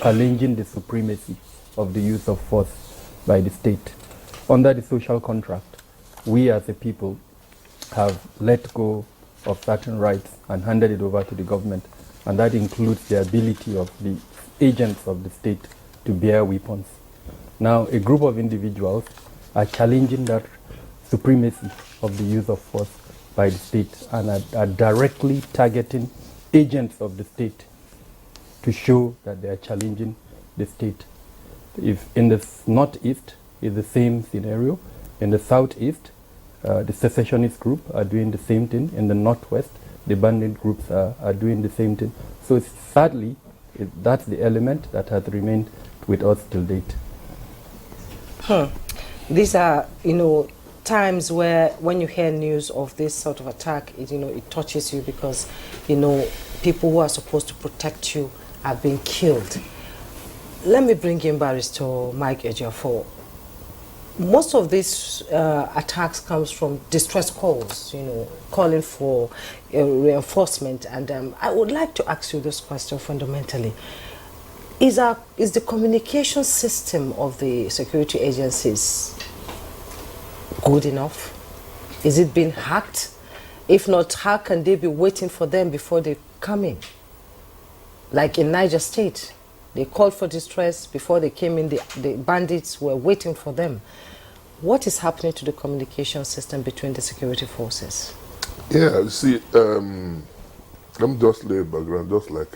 challenging the supremacy of the use of force by the state. Under the social contract, we as a people have let go of certain rights and handed it over to the government, and that includes the ability of the agents of the state to bear weapons. Now, a group of individuals are challenging that supremacy of the use of force by the state and are directly targeting agents of the state to show that they are challenging the state. If in the northeast is the same scenario, in the southeast, the secessionist group are doing the same thing. In the northwest, the bandit groups are doing the same thing. So sadly, that's the element that has remained with us till date.
These are, times where when you hear news of this sort of attack, it touches you because, people who are supposed to protect you are being killed. Let me bring in Barrister Mike Ejiofor. Most of these attacks comes from distress calls, calling for reinforcement. And I would like to ask you this question fundamentally. Is the communication system of the security agencies good enough? Is it being hacked? If not, how can they be waiting for them before they come in? Like in Niger State, they called for distress. Before they came in, the bandits were waiting for them. What is happening to the communication system between the security forces?
Yeah, you see, let me just lay a background, just like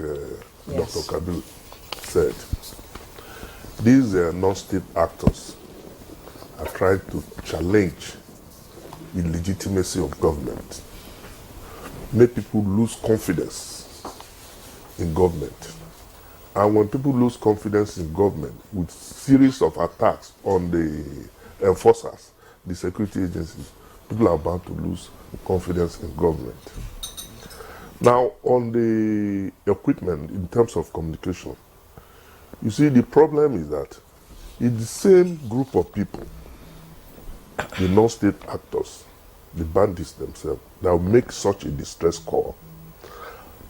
Yes.
Dr. Kabir said. These non-state actors are trying to challenge the legitimacy of government, make people lose confidence in government. And when people lose confidence in government with series of attacks on the enforcers, the security agencies, people are bound to lose confidence in government. Now, on the equipment, in terms of communication, you see, the problem is that it's the same group of people, the non-state actors, the bandits themselves, that will make such a distress call,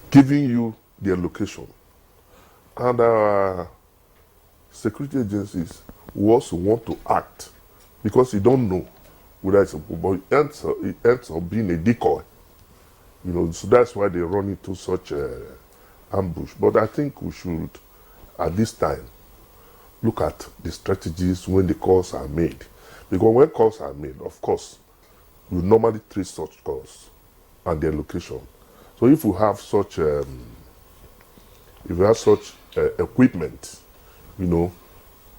giving you their location. And our security agencies will also want to act because you don't know whether it's a but it ends up being a decoy. So that's why they run into such ambush. But I think we should, at this time, look at the strategies when the calls are made. Because when calls are made, of course, you normally trace such calls and their location. So if you have such equipment, to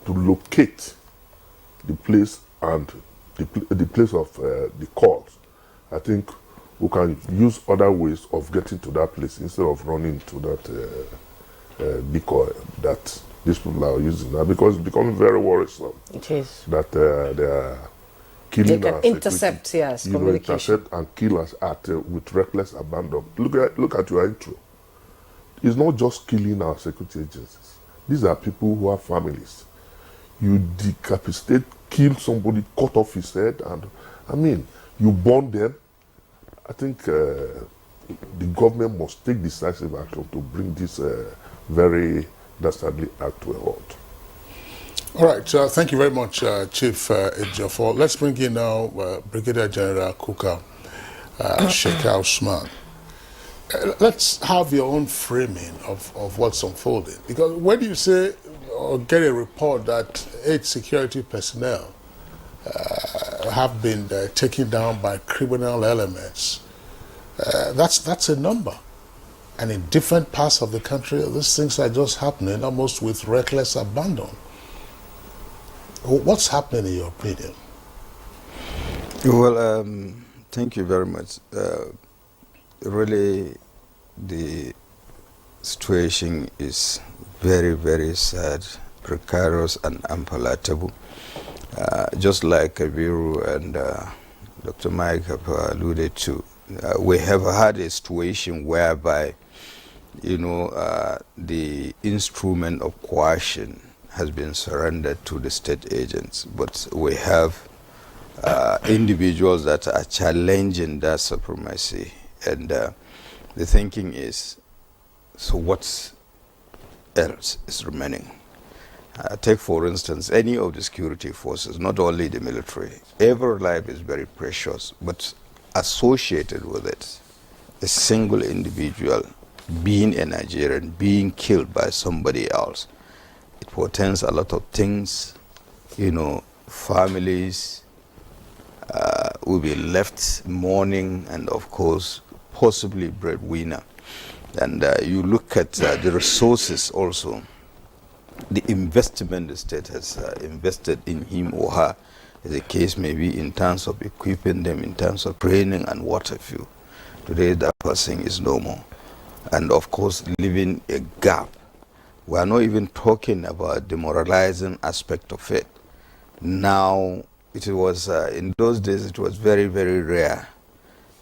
locate the place and the place of the calls, I think we can use other ways of getting to that place instead of running to that decoy that these people are using now, because it's becoming very worrisome.
It is.
That they are killing
they
our
can intercept,
security,
yes, communication.
intercept and kill us with reckless abandon. Look at your intro. It's not just killing our security agencies. These are people who have families. You decapitate, kill somebody, cut off his head, and you burn them. I think the government must take decisive action to bring this very dastardly act to a halt.
All right, thank you very much, Chief Ejiofor. Let's bring in now Brigadier General Kuka Sheikh Usman. Let's have your own framing of what's unfolding. Because when you say or get a report that 8 security personnel have been taken down by criminal elements, that's a number. And in different parts of the country, these things are just happening almost with reckless abandon. What's happening in your opinion?
Well, thank you very much. Really, the situation is very, very sad, precarious, and unpalatable. Just like Kabiru and Dr. Mike have alluded to, we have had a situation whereby, you know, the instrument of coercion has been surrendered to the state agents, but we have individuals that are challenging that supremacy. And the thinking is, so what else is remaining? Take, for instance, any of the security forces, not only the military. Every life is very precious, but associated with it, a single individual being a Nigerian, being killed by somebody else, it portends a lot of things. You know, families will be left mourning, and of course, possibly breadwinner. And you look at the resources also, the investment the state has invested in him or her, as the case may be, in terms of equipping them, in terms of training and what have you. Today that person is no more. And of course, leaving a gap. We are not even talking about the moralizing aspect of it. Now, it was, in those days, it was very, very rare,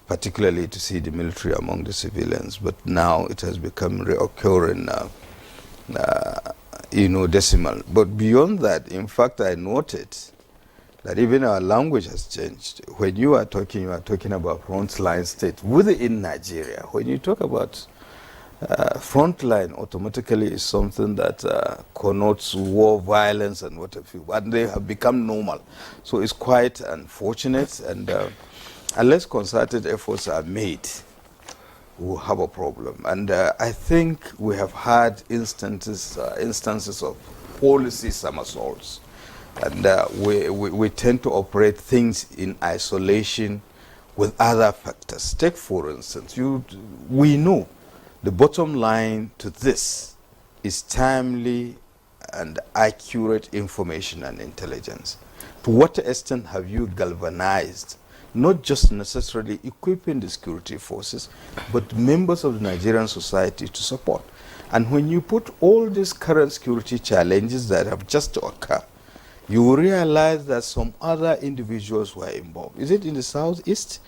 particularly to see the military among the civilians. But now it has become reoccurring, you know, decimal. But beyond that, in fact, I noted that even our language has changed. When you are talking about frontline state within Nigeria. When you talk about frontline, automatically is something that connotes war, violence, and what have you. And they have become normal. So it's quite unfortunate. And unless concerted efforts are made, we'll have a problem. And I think we have had instances of policy somersaults. And we tend to operate things in isolation with other factors. Take, for instance, we know the bottom line to this is timely and accurate information and intelligence. To what extent have you galvanized, not just necessarily equipping the security forces, but members of the Nigerian society to support? And when you put all these current security challenges that have just occurred, you will realize that some other individuals were involved. Is it in the southeast?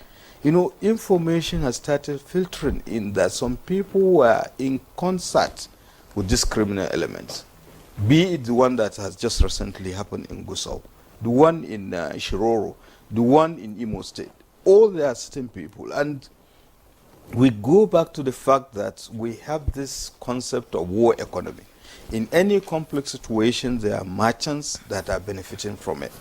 You know, information has started filtering in that some people were in concert with these criminal elements. Be it the one that has just recently happened in Gusau, the one in Shiroro, the one in Imo State. All they are certain people. And we go back to the fact that we have this concept of war economy. In any complex situation, there are merchants that are benefiting from it.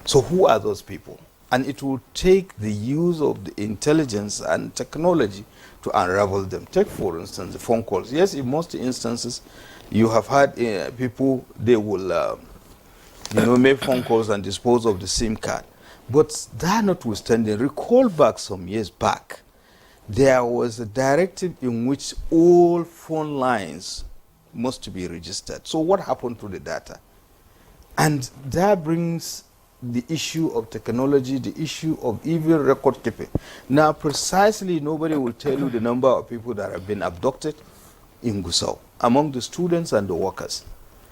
So who are those people? And it will take the use of the intelligence and technology to unravel them. Take, for instance, the phone calls. Yes, in most instances, you have had people, they will make phone calls and dispose of the SIM card. But that notwithstanding, recall back some years back, there was a directive in which all phone lines must be registered. So what happened to the data? And that brings the issue of technology, the issue of even record keeping. Now, precisely, nobody will tell you the number of people that have been abducted in Gusau among the students and the workers,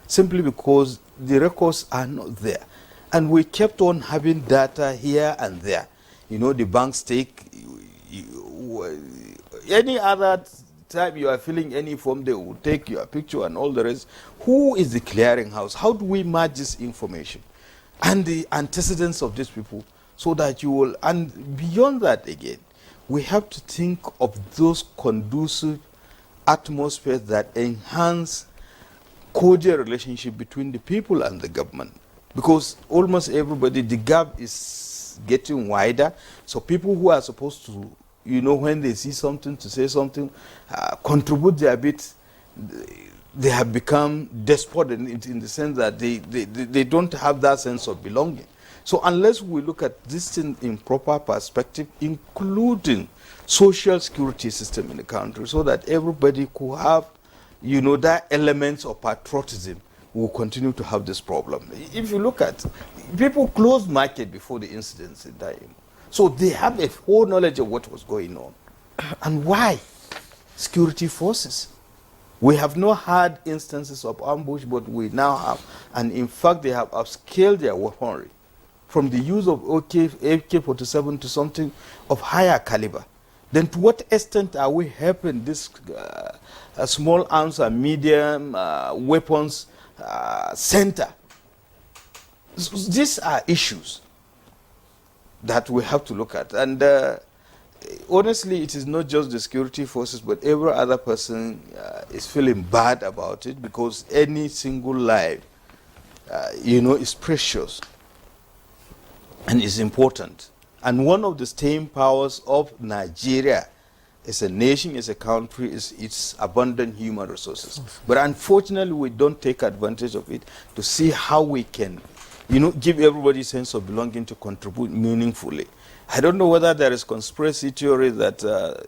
simply because the records are not there. And we kept on having data here and there. You know, the banks take any other time you are filling any form, they will take your picture and all the rest. Who is the clearinghouse? How do we match this information and the antecedents of these people so that you will, and beyond that again, we have to think of those conducive atmospheres that enhance cordial relationship between the people and the government. Because almost everybody, the gap is getting wider. So people who are supposed to when they see something, to say something, contribute their bit. They have become desperate in the sense that they don't have that sense of belonging. So unless we look at this thing in proper perspective, including social security system in the country, so that everybody could have, that elements of patriotism, will continue to have this problem. If you look at, people closed market before the incidents in Daim. So they have a whole knowledge of what was going on. And why? Security forces. We have not had instances of ambush, but we now have. And in fact, they have upscaled their weaponry from the use of AK-47 to something of higher caliber. Then to what extent are we helping this small arms and medium weapons center? These are issues that we have to look at. And honestly, it is not just the security forces, but every other person is feeling bad about it, because any single life, is precious and is important. And one of the staying powers of Nigeria as a nation, as a country, is its abundant human resources. But unfortunately, we don't take advantage of it to see how we can, give everybody a sense of belonging to contribute meaningfully. I don't know whether there is conspiracy theory that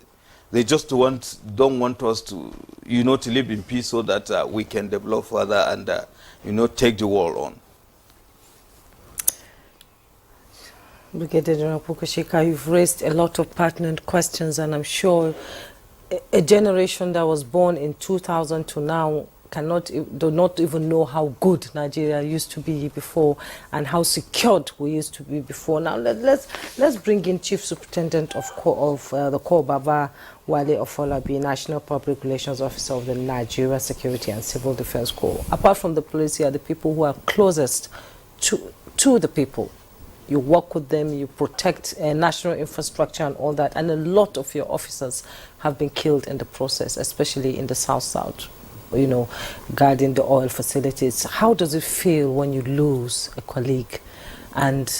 they just don't want us to, to live in peace, so that we can develop further and, take the world on.
Brigadier General Pukushika, you've raised a lot of pertinent questions, and I'm sure a generation that was born in 2000 to now do not even know how good Nigeria used to be before and how secured we used to be before. Now let's bring in Chief Superintendent of the Corps, Baba Wale Ofolabi, National Public Relations Officer of the Nigeria Security and Civil Defense Corps. Apart from the police, you are the people who are closest to the people. You work with them, you protect national infrastructure and all that, and a lot of your officers have been killed in the process, especially in the South, guarding the oil facilities. How does it feel when you lose a colleague, and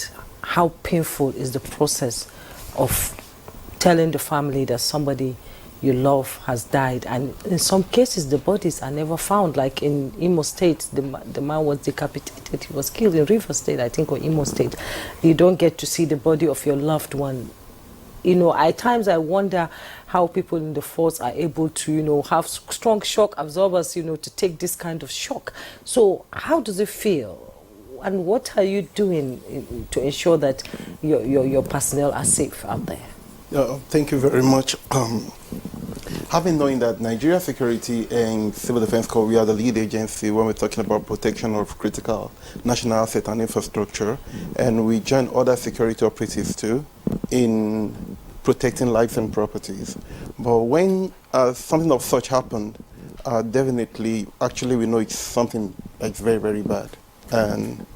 how painful is the process of telling the family that somebody you love has died, and in some cases the bodies are never found, like in Imo State, the man was decapitated, he was killed in River State, I think, or Imo State. You don't get to see the body of your loved one. At times I wonder how people in the force are able to, have strong shock absorbers, to take this kind of shock. So how does it feel? And what are you doing to ensure that your personnel are safe out there?
Thank you very much. Having known that Nigeria Security and Civil Defense Corps, we are the lead agency when we're talking about protection of critical national asset and infrastructure, and we join other security operatives too in protecting lives and properties. But when something of such happened, definitely, actually we know it's something that's very, very bad. And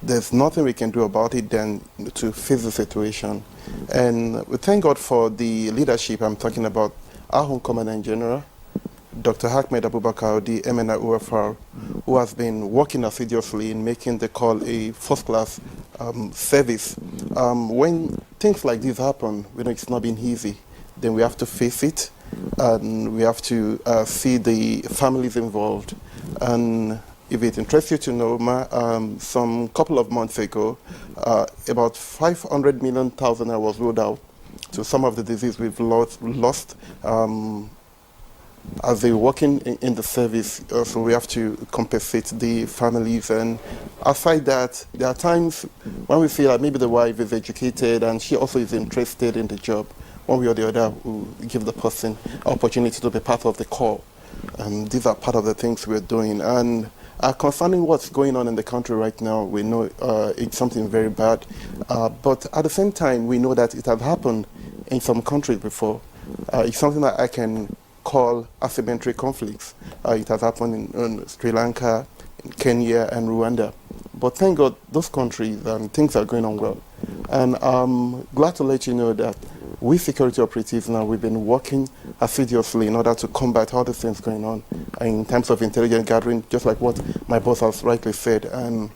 there's nothing we can do about it than to face the situation. And we thank God for the leadership. I'm talking about our Home Commandant General, Dr. Ahmed Abubakar, the MNI OFR, who has been working assiduously in making the call a first-class service. When things like this happen, it's not been easy, then we have to face it, and we have to see the families involved. And if it interests you to know, some couple of months ago, about 500 million was rolled out to some of the disease we've lost as they're working in the service. So we have to compensate the families. And aside that, there are times when we feel like maybe the wife is educated and she also is interested in the job. One way or the other, we give the person opportunity to be part of the call. And these are part of the things we're doing. And concerning what's going on in the country right now, we know it's something very bad. But at the same time, we know that it has happened in some countries before. It's something that I can call asymmetric conflicts. It has happened in Sri Lanka, in Kenya, and Rwanda. But thank God, those countries, things are going on well. And I'm glad to let you know that we security operatives now, we've been working assiduously in order to combat all the things going on in terms of intelligence gathering, just like what my boss has rightly said. And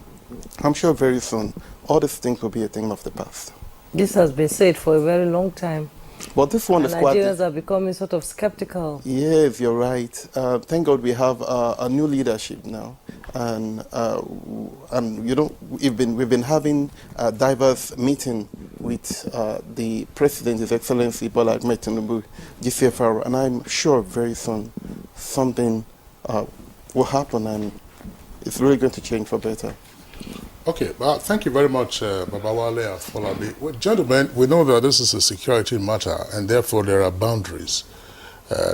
I'm sure very soon, all these things will be a thing of the past.
This has been said for a very long time.
But this one
and
is quite...
Nigerians are becoming sort of skeptical.
Yes, you're right. Thank God we have a new leadership now, and you know, we've been having a diverse meeting with the President, His Excellency Bola Ahmed Tinubu, GCFR, and I'm sure very soon something will happen, and it's really going to change for better.
Okay, well, thank you very much, Babawale Afolabi. Well, gentlemen, we know that this is a security matter, and therefore there are boundaries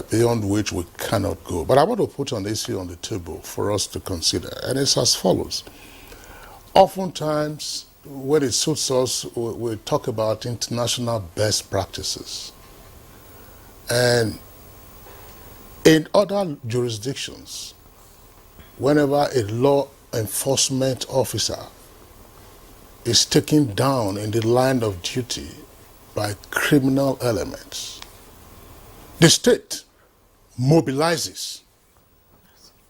beyond which we cannot go. But I want to put an issue on the table for us to consider, and it's as follows. Oftentimes, when it suits us, we talk about international best practices. And in other jurisdictions, whenever a law enforcement officer is taken down in the line of duty by criminal elements, the state mobilizes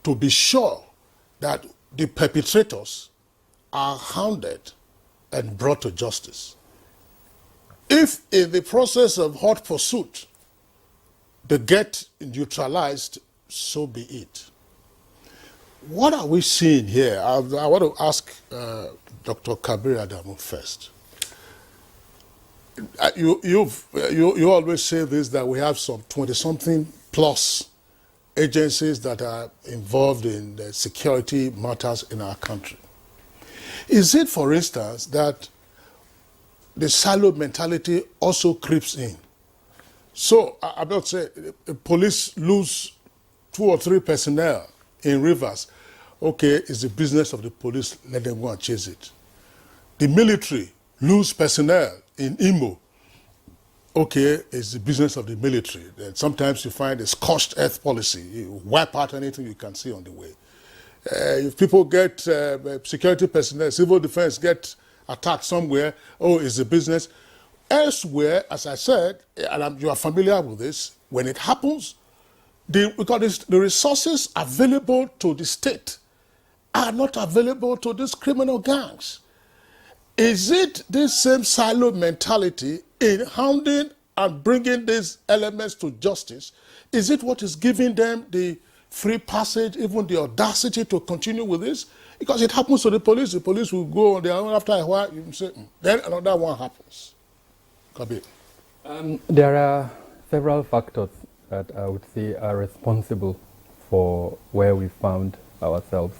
to be sure that the perpetrators are hounded and brought to justice. If in the process of hot pursuit they get neutralized, so be it. What are we seeing here? I want to ask Dr. Kabir Adamu first. You always say this, that we have some 20-something plus agencies that are involved in the security matters in our country. Is it, for instance, that the silo mentality also creeps in? So, I'm not saying the police lose 2 or 3 personnel in Rivers. Okay, it's the business of the police, let them go and chase it. The military lose personnel in Imo. Okay, it's the business of the military. Then sometimes you find a scorched earth policy. You wipe out anything you can see on the way. If people get security personnel, civil defense get attacked somewhere, oh, it's the business. Elsewhere, as I said, and you are familiar with this, when it happens, because the resources available to the state are not available to these criminal gangs. Is it this same silo mentality in hounding and bringing these elements to justice? Is it what is giving them the free passage, even the audacity to continue with this? Because it happens to the police will go on their own. After a while, you say, then another one happens. Kabir.
There are several factors that I would say are responsible for where we found ourselves.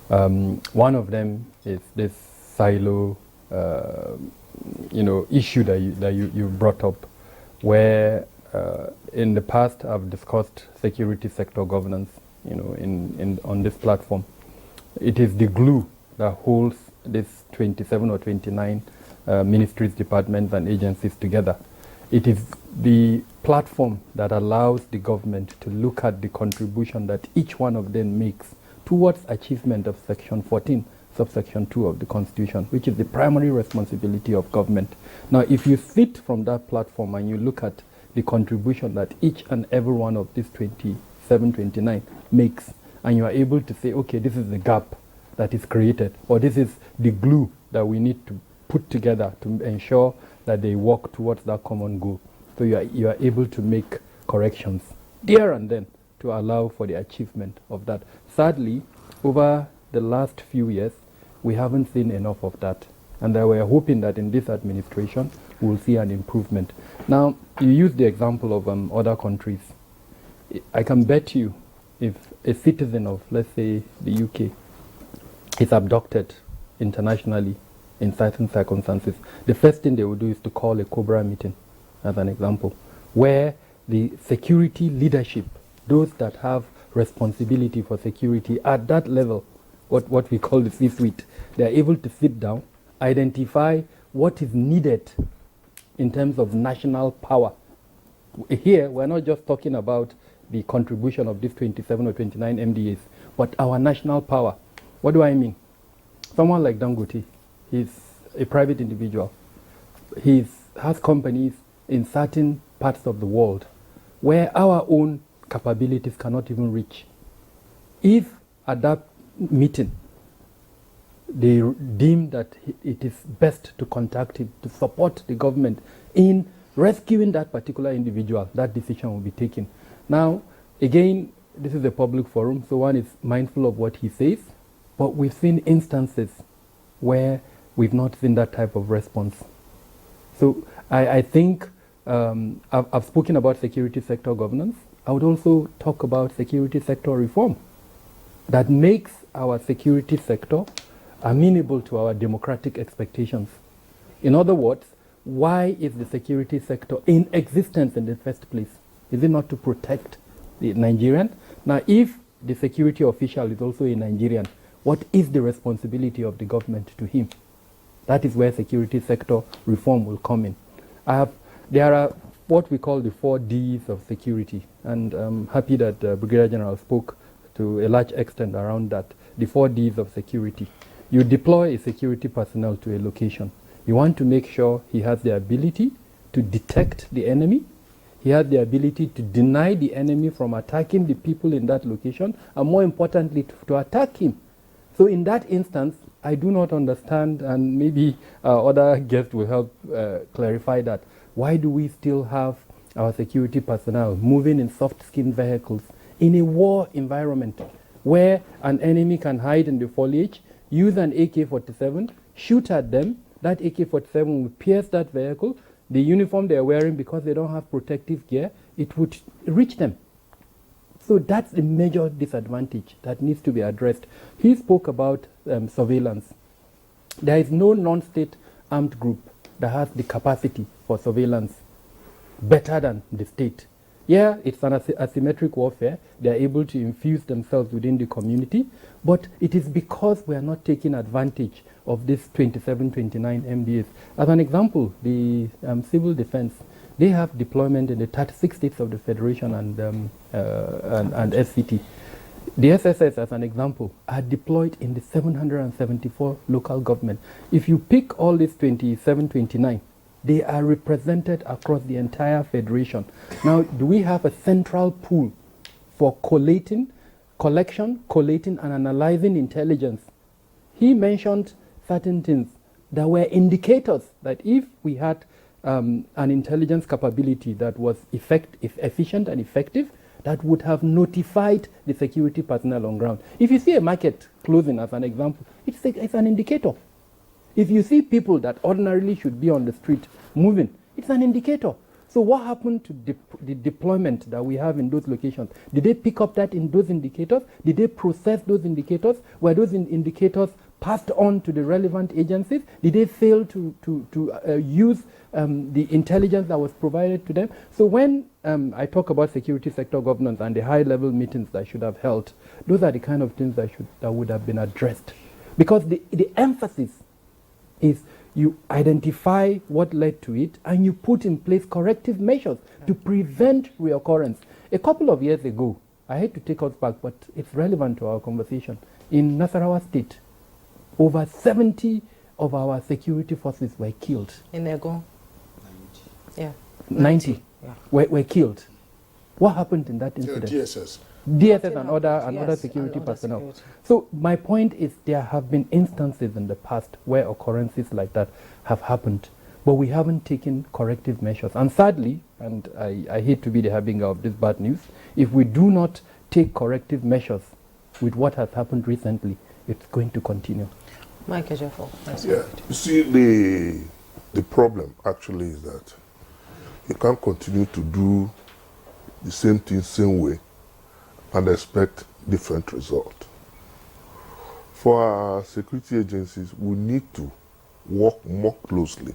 One of them is this silo, issue that you brought up, where in the past I've discussed security sector governance, on this platform. It is the glue that holds this 27 or 29 ministries, departments, and agencies together. It is the platform that allows the government to look at the contribution that each one of them makes towards achievement of Section 14, subsection 2 of the Constitution, which is the primary responsibility of government. Now, if you sit from that platform and you look at the contribution that each and every one of these 27, 29 makes, and you are able to say, okay, this is the gap that is created, or this is the glue that we need to put together to ensure that they work towards that common goal. So you are able to make corrections there and then to allow for the achievement of that. Sadly, over the last few years, we haven't seen enough of that. And we are hoping that in this administration, we'll see an improvement. Now, you use the example of other countries. I can bet you if a citizen of, let's say, the UK is abducted internationally in certain circumstances, the first thing they will do is to call a COBRA meeting, as an example, where the security leadership, those that have responsibility for security at that level, what we call the C-suite, they are able to sit down, identify what is needed in terms of national power. Here, we're not just talking about the contribution of these 27 or 29 MDAs, but our national power. What do I mean? Someone like Dangote, he's a private individual. He has companies in certain parts of the world where our own capabilities cannot even reach. If at that meeting they deem that it is best to contact him to support the government in rescuing that particular individual, that decision will be taken. Now, again, this is a public forum, so one is mindful of what he says, but we've seen instances where we've not seen that type of response. So I think I've spoken about security sector governance. I would also talk about security sector reform that makes our security sector amenable to our democratic expectations. In other words, why is the security sector in existence in the first place? Is it not to protect the Nigerian? Now, if the security official is also a Nigerian, what is the responsibility of the government to him? That is where security sector reform will come in. There are what we call the 4 Ds of security, and I'm happy that Brigadier General spoke to a large extent around that. The 4 Ds of security. You deploy a security personnel to a location. You want to make sure he has the ability to detect the enemy, he has the ability to deny the enemy from attacking the people in that location, and more importantly, to attack him. So in that instance, I do not understand, and maybe other guests will help clarify that. Why do we still have our security personnel moving in soft-skinned vehicles in a war environment where an enemy can hide in the foliage, use an AK-47, shoot at them, that AK-47 will pierce that vehicle, the uniform they're wearing, because they don't have protective gear, it would reach them. So that's a major disadvantage that needs to be addressed. He spoke about surveillance. There is no non-state armed group that has the capacity for surveillance better than the state. Yeah, it's an asymmetric warfare. They are able to infuse themselves within the community, but it is because we are not taking advantage of this 27, 29 MBAs. As an example, the civil defense, they have deployment in the 36 states of the Federation and SCT. The SSS, as an example, are deployed in the 774 local government. If you pick all these 27, 29, they are represented across the entire Federation. Now, do we have a central pool for collecting, and analyzing intelligence? He mentioned certain things that were indicators that if we had an intelligence capability that was efficient and effective, that would have notified the security personnel on ground. If you see a market closing, as an example, it's an indicator. If you see people that ordinarily should be on the street moving, it's an indicator. So what happened to the deployment that we have in those locations? Did they pick up that in those indicators? Did they process those indicators? Were those indicators passed on to the relevant agencies? Did they fail to use the intelligence that was provided to them? So when I talk about security sector governance and the high-level meetings that I should have held, those are the kind of things that would have been addressed. Because the emphasis is you identify what led to it and you put in place corrective measures to prevent reoccurrence. A couple of years ago, I hate to take us back, but it's relevant to our conversation. In Nasarawa State, over 70 of our security forces were killed.
In Ego?
90
yeah.
were killed. What happened in that incident? DSS and other security personnel. Security. So my point is there have been instances in the past where occurrences like that have happened, but we haven't taken corrective measures. And sadly, and I hate to be the harbinger of this bad news, if we do not take corrective measures with what has happened recently, it's going to continue.
Mike Ejiofor.
Yeah, you see, the problem actually is that you can't continue to do the same thing, same way, and expect different result. For our security agencies, we need to work more closely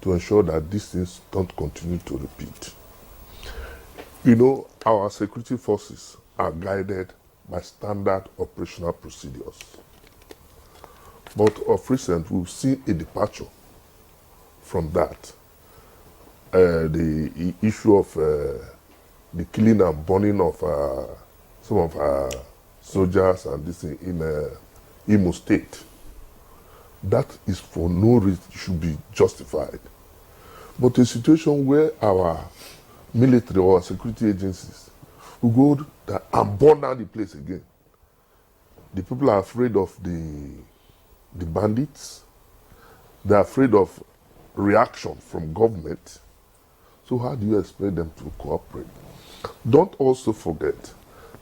to ensure that these things don't continue to repeat. You know, our security forces are guided by standard operational procedures. But of recent, we've seen a departure from that. The issue of the killing and burning of some of our soldiers and this in Imo State. That is for no reason should be justified. But a situation where our military or security agencies will go and burn down the place again. The people are afraid of the bandits. They're afraid of reaction from government. So how do you expect them to cooperate? Don't also forget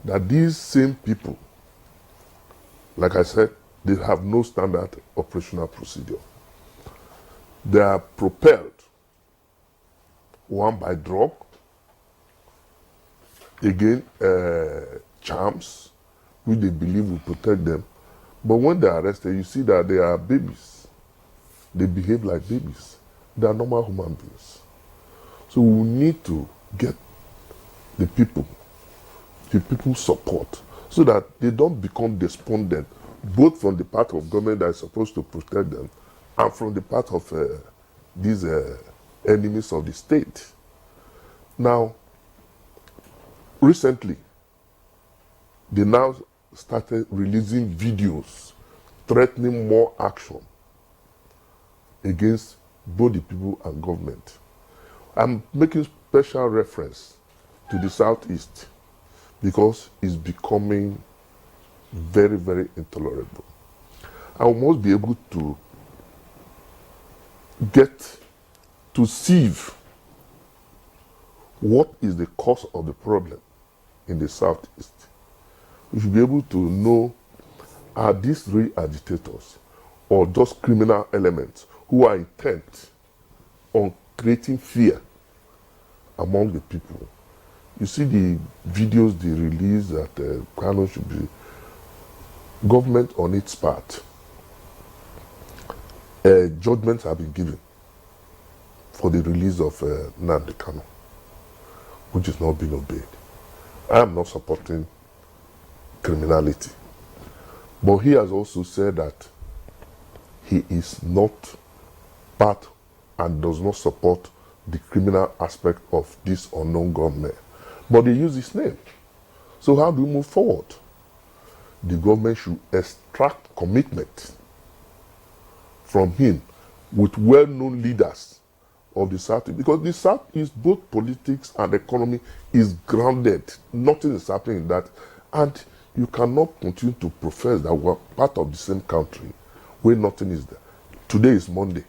that these same people, like I said, they have no standard operational procedure. They are propelled, one by drug, again, charms, which they believe will protect them. But when they are arrested, you see that they are babies. They behave like babies. They are normal human beings. So we need to get the people support so that they don't become despondent, both from the part of government that is supposed to protect them and from the part of these enemies of the state. Now, recently, they now started releasing videos threatening more action against both the people and government. I'm making special reference to the Southeast because it's becoming very, very intolerable. I must be able to get to sieve what is the cause of the problem in the Southeast. We should be able to know, are these real agitators or just criminal elements who are intent on creating fear among the people? You see the videos they release that Kano should be government on its part. Judgments have been given for the release of Nnamdi Kanu, which is not being obeyed. I am not supporting criminality. But he has also said that he is not part and does not support the criminal aspect of this unknown gunman. But they use his name. So how do we move forward? The government should extract commitment from him with well-known leaders of the Southeast, because the Southeast, both politics and economy, is grounded. Nothing is happening in that. And you cannot continue to profess that we're part of the same country where nothing is there. Today is Monday.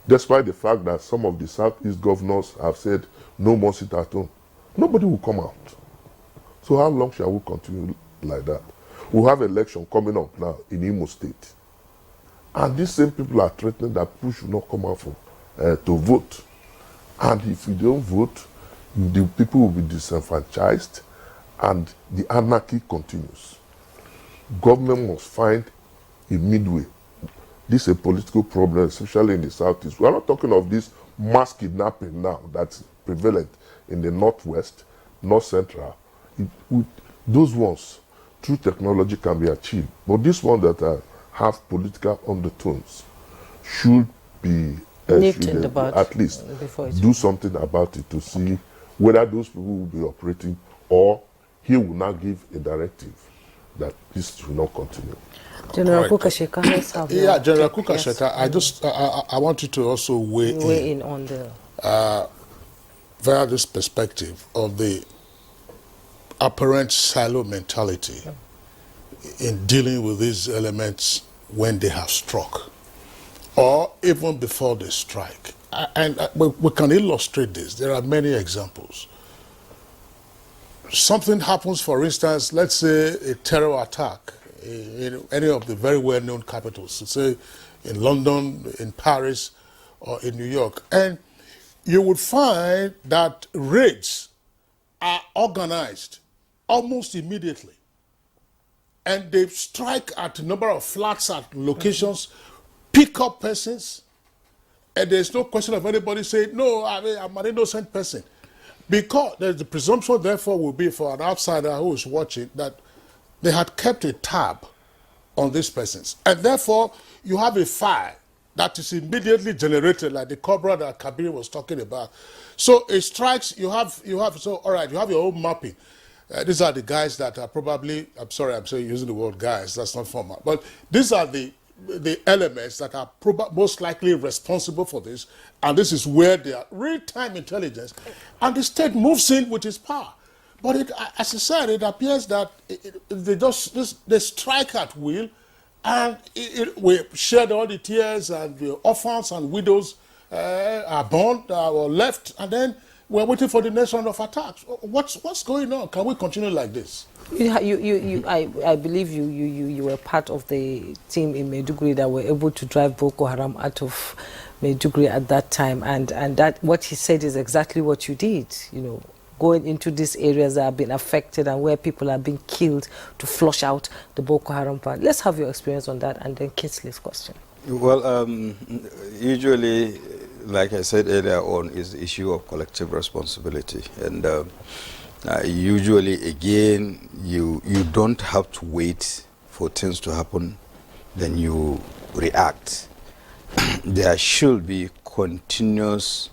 Despite the fact that some of the Southeast governors have said no more sit at home, nobody will come out. So how long shall we continue like that? We have election coming up now in Imo State. And these same people are threatening that people should not come out to vote. And if you don't vote, the people will be disenfranchised and the anarchy continues. Government must find a midway. This is a political problem, especially in the Southeast. We are not talking of this mass kidnapping now that's prevalent in the Northwest, North Central. Those ones, through technology, can be achieved. But this one that have political undertones should be at least do something about it to see whether those people will be operating, or he will now give a directive that this should not continue.
General Kukasheka, let's have
yeah, General Kukasheka, I want you to also weigh in
on the
via this perspective of the apparent silo mentality in dealing with these elements when they have struck, or even before they strike. And we can illustrate this. There are many examples. Something happens, for instance, let's say a terror attack in any of the very well-known capitals, say in London, in Paris, or in New York. And you would find that raids are organized almost immediately. And they strike at a number of flats at locations, pick up persons, and there's no question of anybody saying, no, I'm an innocent person. Because there's the presumption, therefore, will be for an outsider who is watching that they had kept a tab on these persons. And therefore, you have a file that is immediately generated, like the cobra that Kabir was talking about. So it strikes, you have so all right, you have your own mapping. These are the guys that are probably, I'm sorry, I'm saying using the word guys, that's not formal, but these are the elements that are most likely responsible for this, and this is where they are real-time intelligence, and the state moves in with its power. But as I said, it appears that they strike at will, And we shared all the tears, and the orphans and widows are born or left, and then we're waiting for the next round of attacks. What's going on? Can we continue like this?
I believe you were part of the team in Maiduguri that were able to drive Boko Haram out of Maiduguri at that time, and that what he said is exactly what you did. You know, going into these areas that have been affected and where people are being killed to flush out the Boko Haram part. Let's have your experience on that, and then Kinsley's question.
Well, usually, like I said earlier on, is the issue of collective responsibility, and usually, again, you don't have to wait for things to happen, then you react. There should be continuous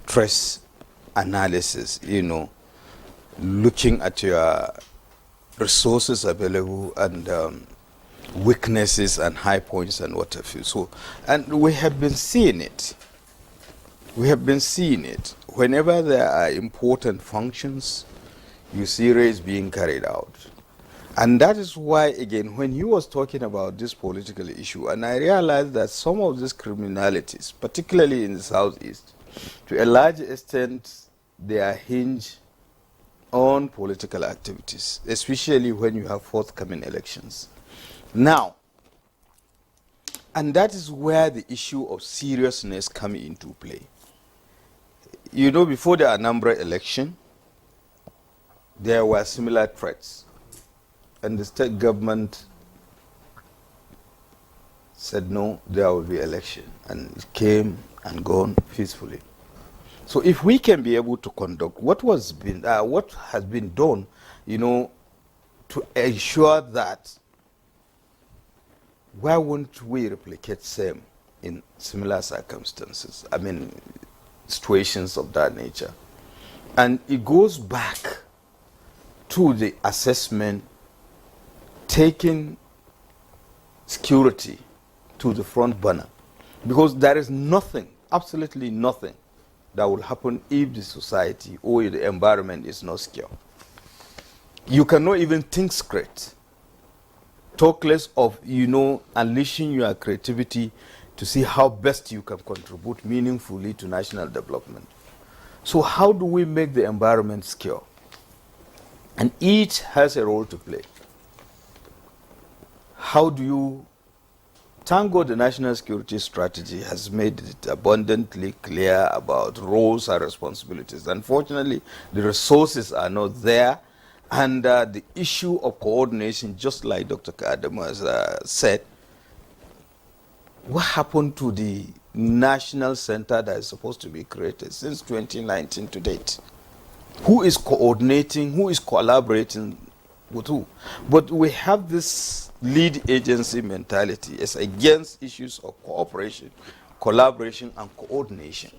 stress analysis, you know, looking at your resources available and weaknesses and high points and what have you. So, and we have been seeing it. We have been seeing it. Whenever there are important functions, you see raids being carried out. And that is why, again, when he was talking about this political issue, and I realized that some of these criminalities, particularly in the southeast, to a large extent, they are hinged on political activities, especially when you have forthcoming elections. Now, and that is where the issue of seriousness comes into play. You know, before the Anambra election, there were similar threats, and the state government said no, there will be election, and it came and gone peacefully. So if we can be able to conduct what has been done, you know, to ensure that, why won't we replicate same in similar circumstances? I mean, situations of that nature. And it goes back to the assessment, taking security to the front burner. Because there is nothing, absolutely nothing, that will happen if the society or the environment is not secure. You cannot even think straight. Talk less of, you know, unleashing your creativity to see how best you can contribute meaningfully to national development. So how do we make the environment secure? And each has a role to play. How do you... Thank God the national security strategy has made it abundantly clear about roles and responsibilities. Unfortunately, the resources are not there, and the issue of coordination, just like Dr. Kadam has said, what happened to the national center that is supposed to be created since 2019 to date? Who is coordinating, who is collaborating with who? But we have this lead agency mentality as against issues of cooperation, collaboration, and coordination.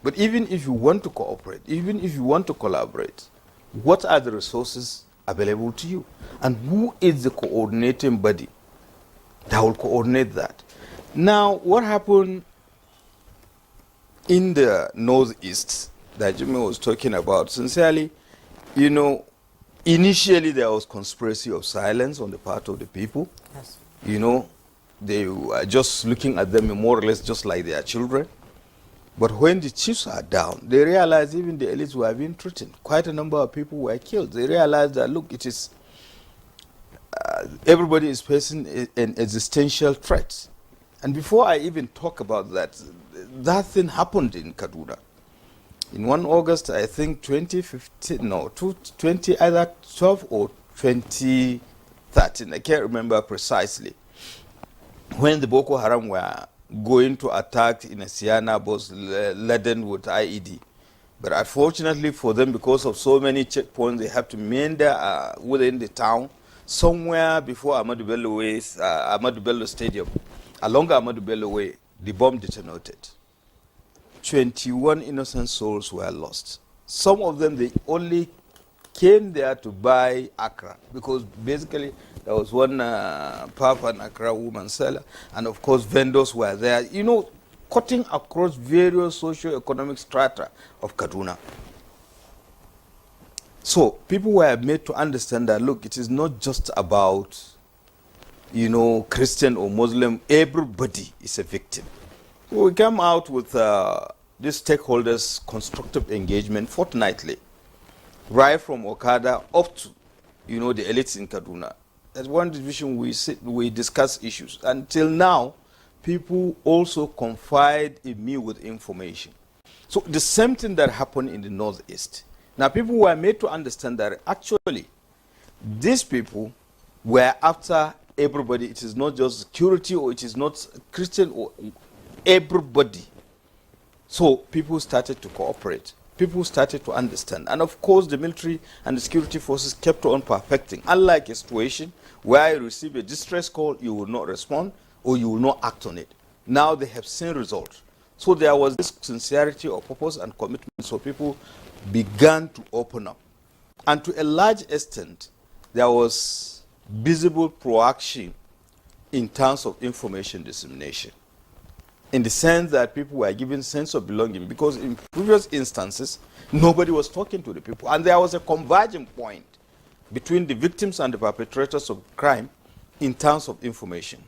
But even if you want to cooperate, even if you want to collaborate, what are the resources available to you? And who is the coordinating body that will coordinate that? Now, what happened in the Northeast that Jimmy was talking about, sincerely, you know, initially there was conspiracy of silence on the part of the people.
Yes.
You know, they were just looking at them more or less just like their children. But when the chiefs are down, they realized even the elites were being threatened. Quite a number of people were killed. They realized that, look, it is, everybody is facing an existential threat. And before I even talk about that, that thing happened in Kaduna. In 1 August, I think 2015, no, 20, either 12 or 2013, I can't remember precisely, when the Boko Haram were going to attack in a Siana bus laden with IED. But unfortunately for them, because of so many checkpoints, they have to meander within the town, somewhere before Ahmadu Bello Stadium, along Ahmadu Bello Way, the bomb detonated. 21 innocent souls were lost. Some of them, they only came there to buy Accra, because basically there was one Papa and Accra woman seller, and of course vendors were there, you know, cutting across various socio-economic strata of Kaduna. So people were made to understand that, look, it is not just about you know, Christian or Muslim, everybody is a victim. We come out with this stakeholders' constructive engagement fortnightly, right from Okada up to, you know, the elites in Kaduna. At one division, we discuss issues. Until now, people also confide in me with information. So the same thing that happened in the Northeast. Now, people were made to understand that actually, these people were after everybody. It is not just security, or it is not Christian, or everybody. So people started to cooperate. People started to understand. And of course, the military and the security forces kept on perfecting. Unlike a situation where you receive a distress call, you will not respond or you will not act on it. Now they have seen results. So there was this sincerity of purpose and commitment. So people began to open up. And to a large extent, there was visible proaction in terms of information dissemination, in the sense that people were given sense of belonging, because in previous instances, nobody was talking to the people. And there was a converging point between the victims and the perpetrators of crime in terms of information.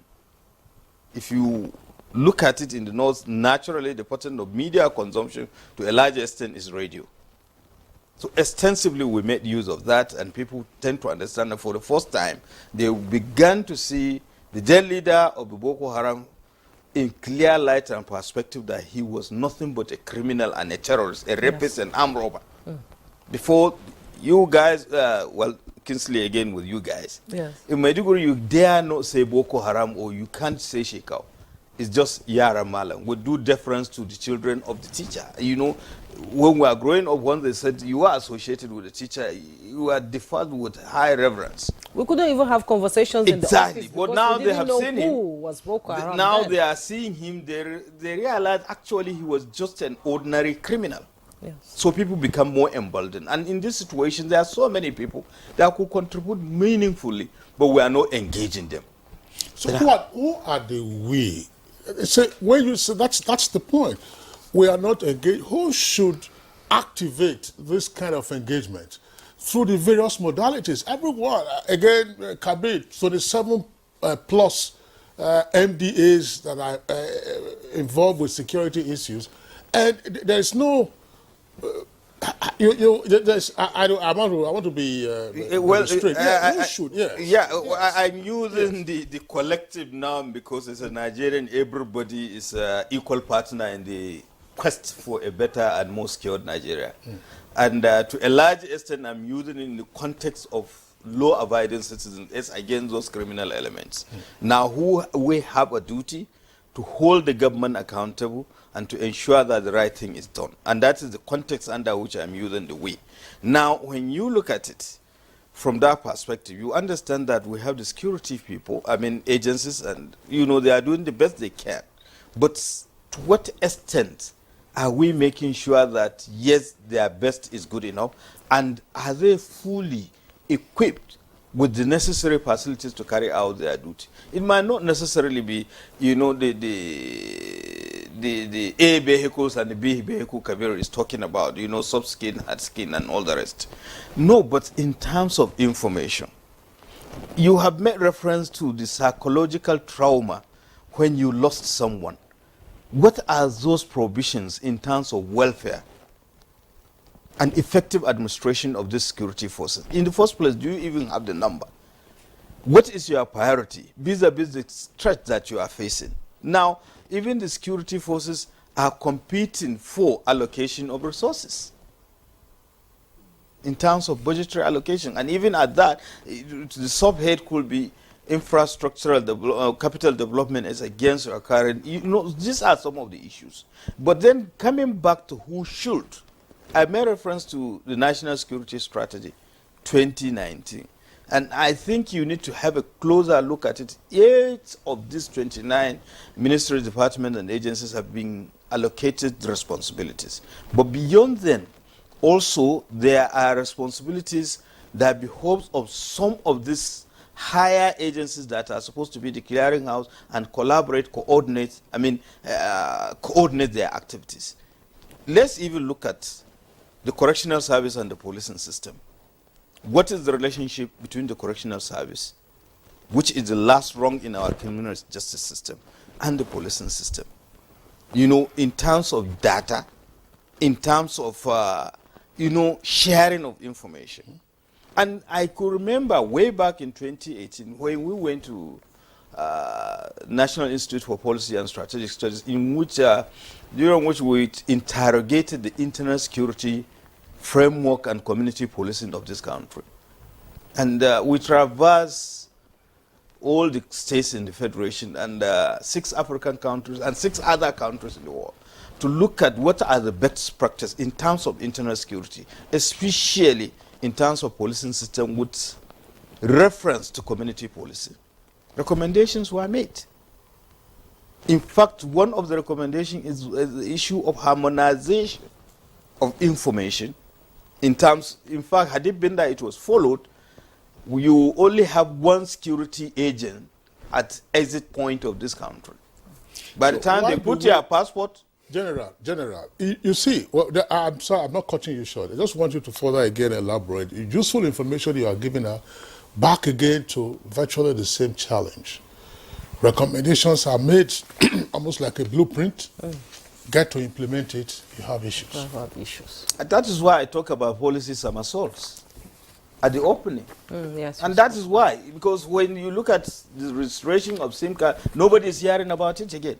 If you look at it in the North, naturally the pattern of media consumption to a large extent is radio. So extensively we made use of that, and people tend to understand that for the first time, they began to see the then leader of the Boko Haram in clear light and perspective that he was nothing but a criminal and a terrorist, a rapist and armed robber. Before you guys, well, Kingsley again with you guys.
Yes.
In Maiduguri, you dare not say Boko Haram, or you can't say Shekau. It's just Yara Malam. We do deference to the children of the teacher. You know, when we are growing up, when they said you are associated with the teacher, you are deferred with high reverence.
We couldn't even have conversations in the office,
but now
we
they
didn't
have
know
seen him.
who was Boko Haram
Now
then.
they are seeing him. They realize actually he was just an ordinary criminal.
Yes.
So people become more emboldened. And in this situation, there are so many people that could contribute meaningfully, but we are not engaging them.
So who are the we? So when you say that's the point. We are not engaged. Who should activate this kind of engagement through the various modalities? Everyone, again, Kabir, 27 plus MDAs that are involved with security issues, and there's no. I want to be straight. Who should?
I'm using the collective now because it's a Nigerian. Everybody is an equal partner in the quest for a better and more secured Nigeria. And to a large extent, I'm using it in the context of law-abiding citizens as against those criminal elements. Now, we have a duty to hold the government accountable and to ensure that the right thing is done. And that is the context under which I'm using the we. Now, when you look at it from that perspective, you understand that we have the security people, agencies, and, you know, they are doing the best they can. But to what extent are we making sure that, yes, their best is good enough, and are they fully equipped with the necessary facilities to carry out their duty? It might not necessarily be, you know, the A vehicles and the B vehicle Kabir is talking about, you know, soft skin, hard skin, and all the rest. No, but in terms of information, you have made reference to the psychological trauma when you lost someone. What are those provisions in terms of welfare and effective administration of these security forces? In the first place, do you even have the number? What is your priority vis-a-vis the threat that you are facing? Now, even the security forces are competing for allocation of resources in terms of budgetary allocation. And even at that, the subhead could be infrastructural capital development as against your current. You know, these are some of the issues. But then coming back to who should, I made reference to the National Security Strategy 2019. And I think you need to have a closer look at it. 8 of these 29 ministry departments and agencies have been allocated responsibilities. But beyond them, also there are responsibilities that behooves of some of these higher agencies that are supposed to be the clearinghouse and collaborate, coordinate their activities. Let's even look at the correctional service and the policing system. What is the relationship between the correctional service which is the last rung in our criminal justice system and the policing system. You know, in terms of data, in terms of, you know, sharing of information. And I could remember way back in 2018 when we went to National Institute for Policy and Strategic Studies, in which, during which we interrogated the internal security framework and community policing of this country. And we traversed all the states in the Federation and 6 African countries and 6 other countries in the world to look at what are the best practices in terms of internal security, especially in terms of policing system with reference to community policing. Recommendations were made. In fact, one of the recommendations is the issue of harmonization of information in terms, in fact, had it been that it was followed, you only have one security agent at exit point of this country. By the time they put your passport.
General, you see, well, I'm sorry, I'm not cutting you short. I just want you to further again elaborate. Useful information you are giving her back again to virtually the same challenge. Recommendations are made almost like a blueprint. Get to implement it, you have issues.
And that is why I talk about policy somersaults at the opening.
Yes,
and that is why, because when you look at the registration of SIM card, nobody is hearing about it again.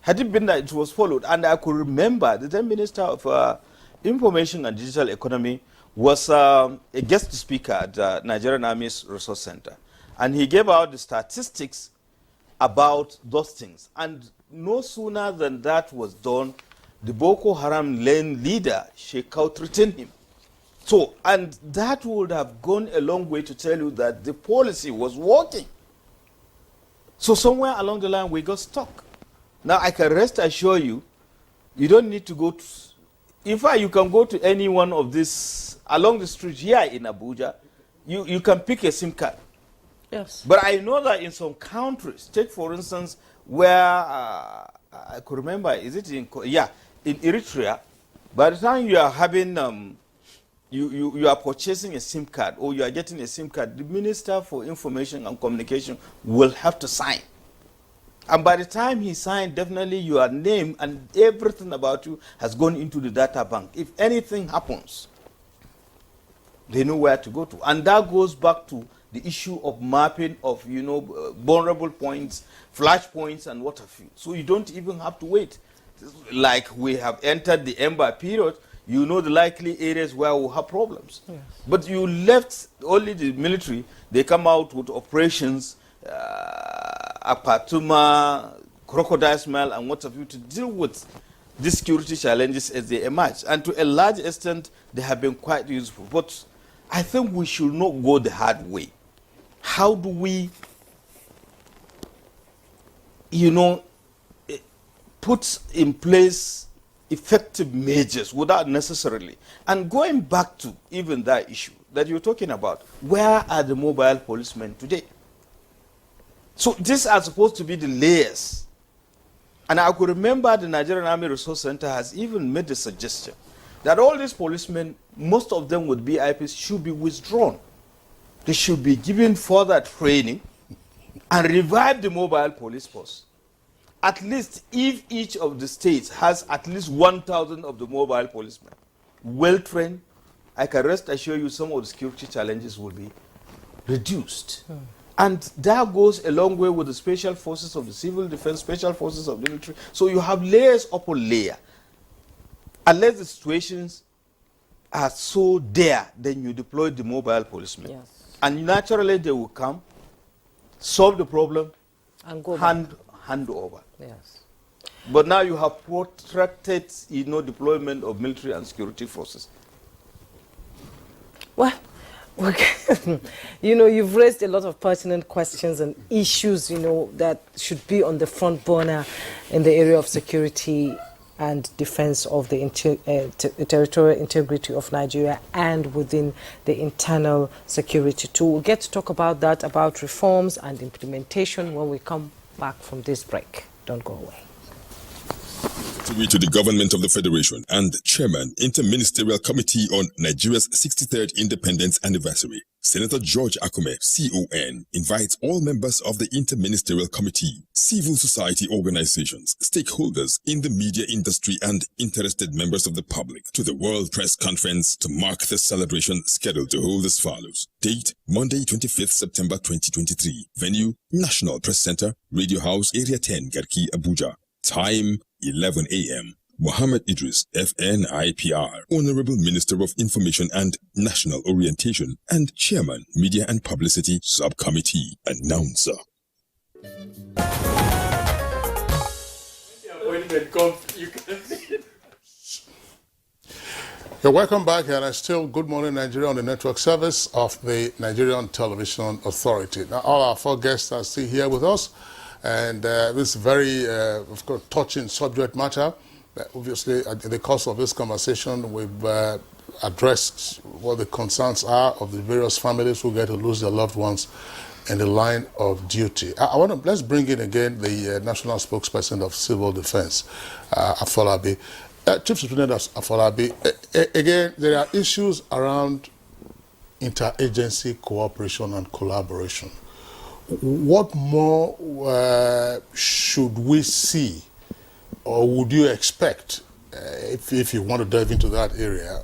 Had it been that it was followed, and I could remember the then Minister of Information and Digital Economy was a guest speaker at the Nigerian Army's Resource Center. And he gave out the statistics about those things. And no sooner than that was done, the Boko Haram lane leader, Shekau, threatened him. So, and that would have gone a long way to tell you that the policy was working. So somewhere along the line, we got stuck. Now, I can rest assure you, you don't need to go to, in fact, you can go to any one of these, along the street here in Abuja, you can pick a SIM card.
Yes.
But I know that in some countries, take for instance, where, I could remember, is it in Eritrea, by the time you are having, you are purchasing a SIM card or you are getting a SIM card, the Minister for Information and Communication will have to sign. And by the time he signed, definitely your name and everything about you has gone into the data bank. If anything happens, they know where to go to. And that goes back to the issue of mapping of, you know, vulnerable points, flash points, and what have you. So you don't even have to wait. Like we have entered the Ember period, you know the likely areas where we'll have problems.
Yes.
But you left only the military, they come out with operations, Apatuma, Crocodile Smile, and what have you, to deal with these security challenges as they emerge. And to a large extent, they have been quite useful. But I think we should not go the hard way. How do we, you know, put in place effective measures without necessarily, and going back to even that issue that you're talking about, where are the mobile policemen today? So these are supposed to be the layers. And I could remember the Nigerian Army Resource Center has even made the suggestion that all these policemen, most of them with BIPs, should be withdrawn. They should be given further training and revive the mobile police force. At least if each of the states has at least 1,000 of the mobile policemen well trained, I can rest assure you some of the security challenges will be reduced. And that goes a long way with the special forces of the civil defense, special forces of the military. So you have layers upon layer. Unless the situations are so dire, then you deploy the mobile policemen.
Yes.
And naturally they will come, solve the problem,
and go
hand over.
Yes.
But now you have protracted, you know, deployment of military and security forces.
Well, okay. You know, you've raised a lot of pertinent questions and issues, you know, that should be on the front burner in the area of security and defense of the territorial integrity of Nigeria and within the internal security too. We'll get to talk about that, about reforms and implementation when we come back from this break. Don't go away.
To the Government of the Federation and Chairman, Interministerial Committee on Nigeria's 63rd Independence Anniversary. Senator George Akume, CON, invites all members of the Interministerial Committee, civil society organizations, stakeholders in the media industry, and interested members of the public to the World Press Conference to mark the celebration scheduled to hold as follows. Date, Monday, 25th September 2023. Venue, National Press Center, Radio House, Area 10, Garki, Abuja. Time, 11 a.m. Mohammed Idris, FNIPR, Honorable Minister of Information and National Orientation and Chairman, Media and Publicity Subcommittee. Announcer.
You're welcome back, and it's still Good Morning Nigeria on the network service of the Nigerian Television Authority. Now, all our 4 guests are still here with us, and this very, of course, touching subject matter. Obviously, in the course of this conversation, we've addressed what the concerns are of the various families who get to lose their loved ones in the line of duty. Let's bring in again the national spokesperson of Civil Defense, Afolabi. Chief Superintendent Afolabi, again, there are issues around interagency cooperation and collaboration. What more should we see, or would you expect, if you want to dive into that area,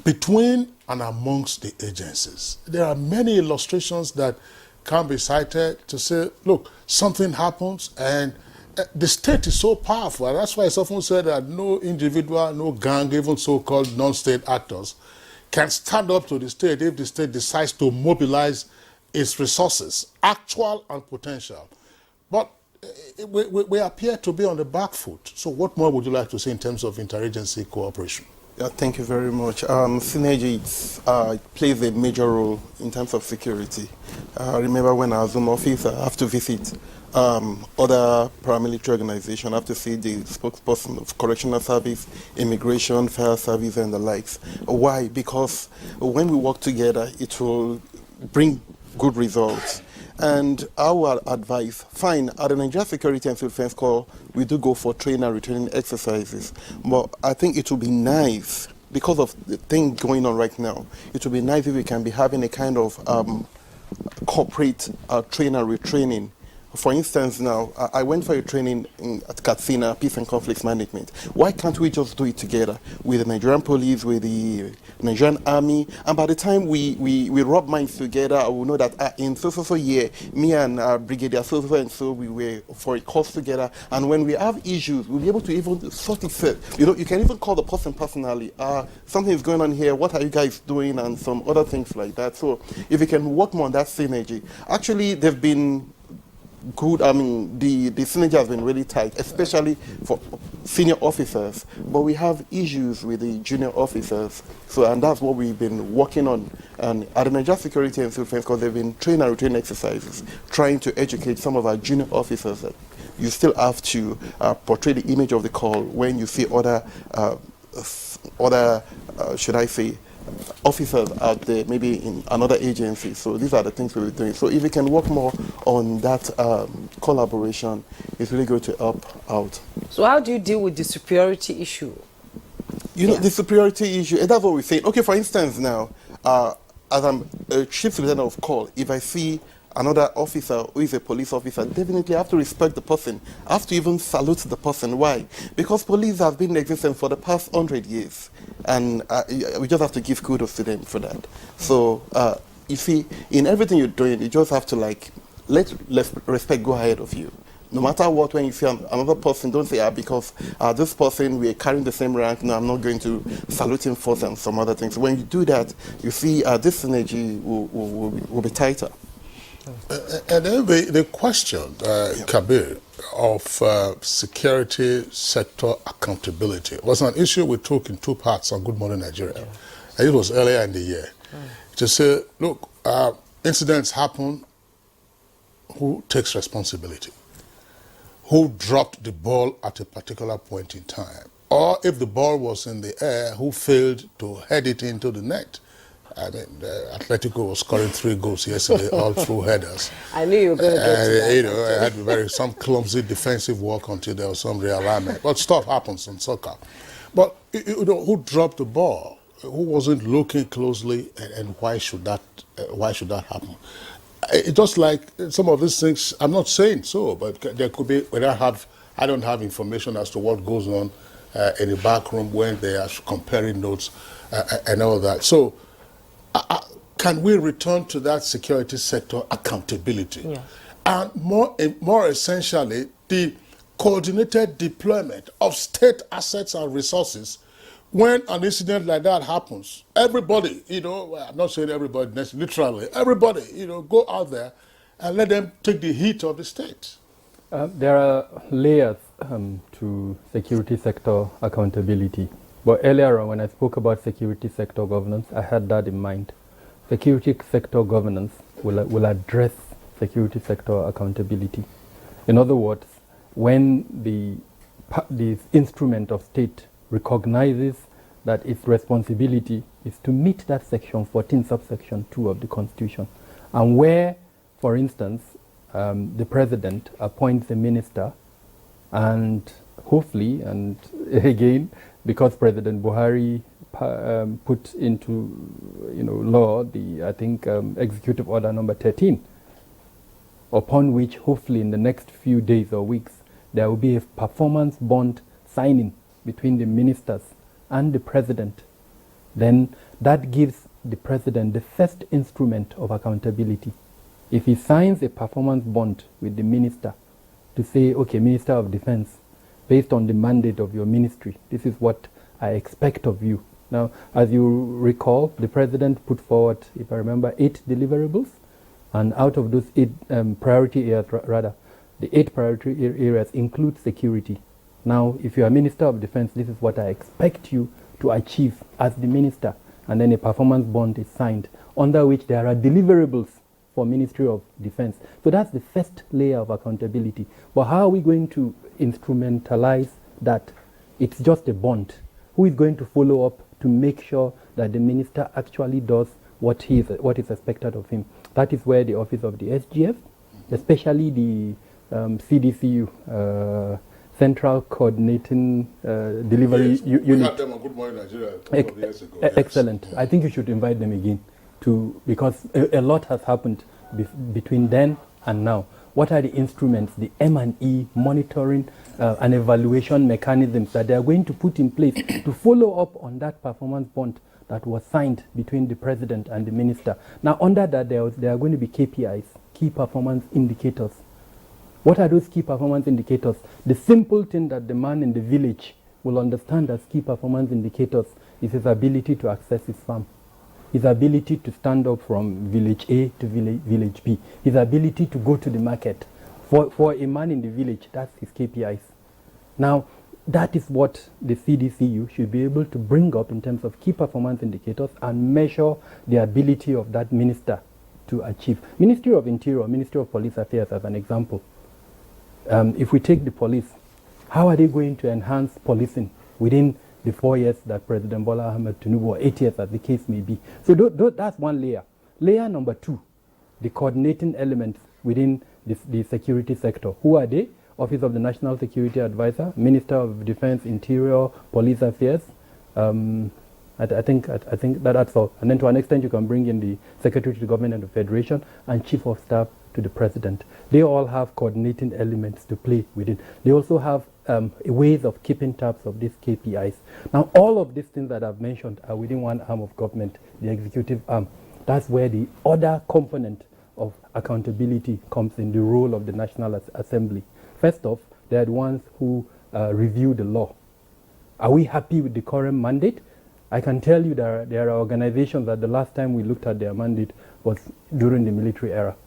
between and amongst the agencies? There are many illustrations that can be cited to say, look, something happens and the state is so powerful, and that's why it's often said that no individual, no gang, even so-called non-state actors, can stand up to the state if the state decides to mobilize its resources, actual and potential. But we appear to be on the back foot. So what more would you like to say in terms of interagency cooperation?
Thank you very much. Synergy plays a major role in terms of security. I remember when I was in office, I have to visit other paramilitary organizations. I have to see the spokesperson of correctional service, immigration, fire service, and the likes. Why? Because when we work together, it will bring good results. And our advice, fine, at the Nigerian Security and Civil Defense Corps, we do go for training and retraining exercises. But I think it would be nice, because of the thing going on right now, it would be nice if we can be having a kind of corporate training and retraining. For instance, now, I went for a training at Katsina, Peace and Conflict Management. Why can't we just do it together with the Nigerian police, with the Nigerian army? And by the time we rub minds together, I will know that in so year, me and Brigadier so and so, we were for a course together. And when we have issues, we'll be able to even sort it out. You know, you can even call the person personally. Something is going on here. What are you guys doing? And some other things like that. So if we can work more on that synergy. Actually, they've been good. I mean, the synergy has been really tight, especially for senior officers. But we have issues with the junior officers. So, and that's what we've been working on. And at the Nigerian Security and Civil Defense Corps, they've been training and retraining exercises, trying to educate some of our junior officers that you still have to portray the image of the call when you see other, should I say, officers out there, maybe in another agency. So these are the things we're doing. So if we can work more on that collaboration, it's really going to help out.
So how do you deal with the superiority issue?
You know, the superiority issue, and that's what we're saying. Okay, for instance now, as I'm a chief superintendent of call, if I see another officer who is a police officer, definitely I have to respect the person. I have to even salute the person. Why? Because police have been in existence for the past 100 years. And we just have to give kudos to them for that. So, you see, in everything you're doing, you just have to, like, let respect go ahead of you. No matter what, when you see another person, don't say, because this person, we're carrying the same rank, no, I'm not going to salute him first and some other things. When you do that, you see this synergy will be tighter.
And then the question, Kabir, of security sector accountability was an issue we took in 2 parts on Good Morning Nigeria. And it was earlier in the year. To say, look, incidents happen, who takes responsibility? Who dropped the ball at a particular point in time? Or if the ball was in the air, who failed to head it into the net? I mean, Atletico was scoring 3 goals yesterday, all through headers.
I knew you were going to get to that.
You know, I had some clumsy defensive work until there was some realignment. But stuff happens in soccer. But, you know, who dropped the ball? who wasn't looking closely, and why should that happen? It's just like some of these things. I'm not saying so, but there could be when I don't have information as to what goes on in the back room when they are comparing notes and all that. So, can we return to that security sector accountability?
Yeah.
And more essentially, the coordinated deployment of state assets and resources when an incident like that happens. Everybody, I'm not saying everybody, literally, everybody, go out there and let them take the heat of the state.
There are layers to security sector accountability. But earlier on, when I spoke about security sector governance, I had that in mind. Security sector governance will address security sector accountability. In other words, when the instrument of state recognizes that its responsibility is to meet that section 14 subsection 2 of the Constitution, and where, for instance, the president appoints a minister, and hopefully, and again, because President Buhari put into law the executive order number 13, upon which hopefully in the next few days or weeks there will be a performance bond signing between the ministers and the president, then that gives the president the first instrument of accountability. If he signs a performance bond with the minister to say, okay, Minister of Defense, based on the mandate of your ministry, this is what I expect of you. Now, as you recall, the president put forward, if I remember, 8 deliverables, and out of those 8 priority areas, the 8 priority areas include security. Now, if you are Minister of Defense, this is what I expect you to achieve as the minister. And then a performance bond is signed, under which there are deliverables for Ministry of Defense. So that's the first layer of accountability. But how are we going to instrumentalize that? It's just a bond. Who is going to follow up to make sure that the minister actually does what is expected of him? That is where the office of the SGF, especially the CDCU, Central Coordinating Delivery Unit.
We had them on Good Morning Nigeria a couple of years ago.
Excellent. I think you should invite them again, because a lot has happened between then and now. What are the instruments, the M&E monitoring and evaluation mechanisms that they are going to put in place to follow up on that performance bond that was signed between the president and the minister? Now, under that, there are going to be KPIs, key performance indicators. What are those key performance indicators? The simple thing that the man in the village will understand as key performance indicators is his ability to access his farm, his ability to stand up from village A to village B, his ability to go to the market. For a man in the village, that's his KPIs. Now, that is what the CDCU should be able to bring up in terms of key performance indicators and measure the ability of that minister to achieve. Ministry of Interior, Ministry of Police Affairs as an example. If we take the police, how are they going to enhance policing within the 4 years that President Bola Ahmed Tinubu, or 8 years as the case may be? So that's one layer. Layer number 2, the coordinating elements within the security sector. Who are they? Office of the National Security Advisor, Minister of Defense, Interior, Police Affairs. I think that's all. And then to an extent, you can bring in the Secretary to the Government and the Federation and Chief of Staff to the President. They all have coordinating elements to play within. They also have ways of keeping tabs of these KPIs. Now, all of these things that I've mentioned are within one arm of government, the executive arm. That's where the other component of accountability comes in, the role of the National Assembly. First off, they are the ones who review the law. Are we happy with the current mandate? I can tell you there are organizations that the last time we looked at their mandate was during the military era.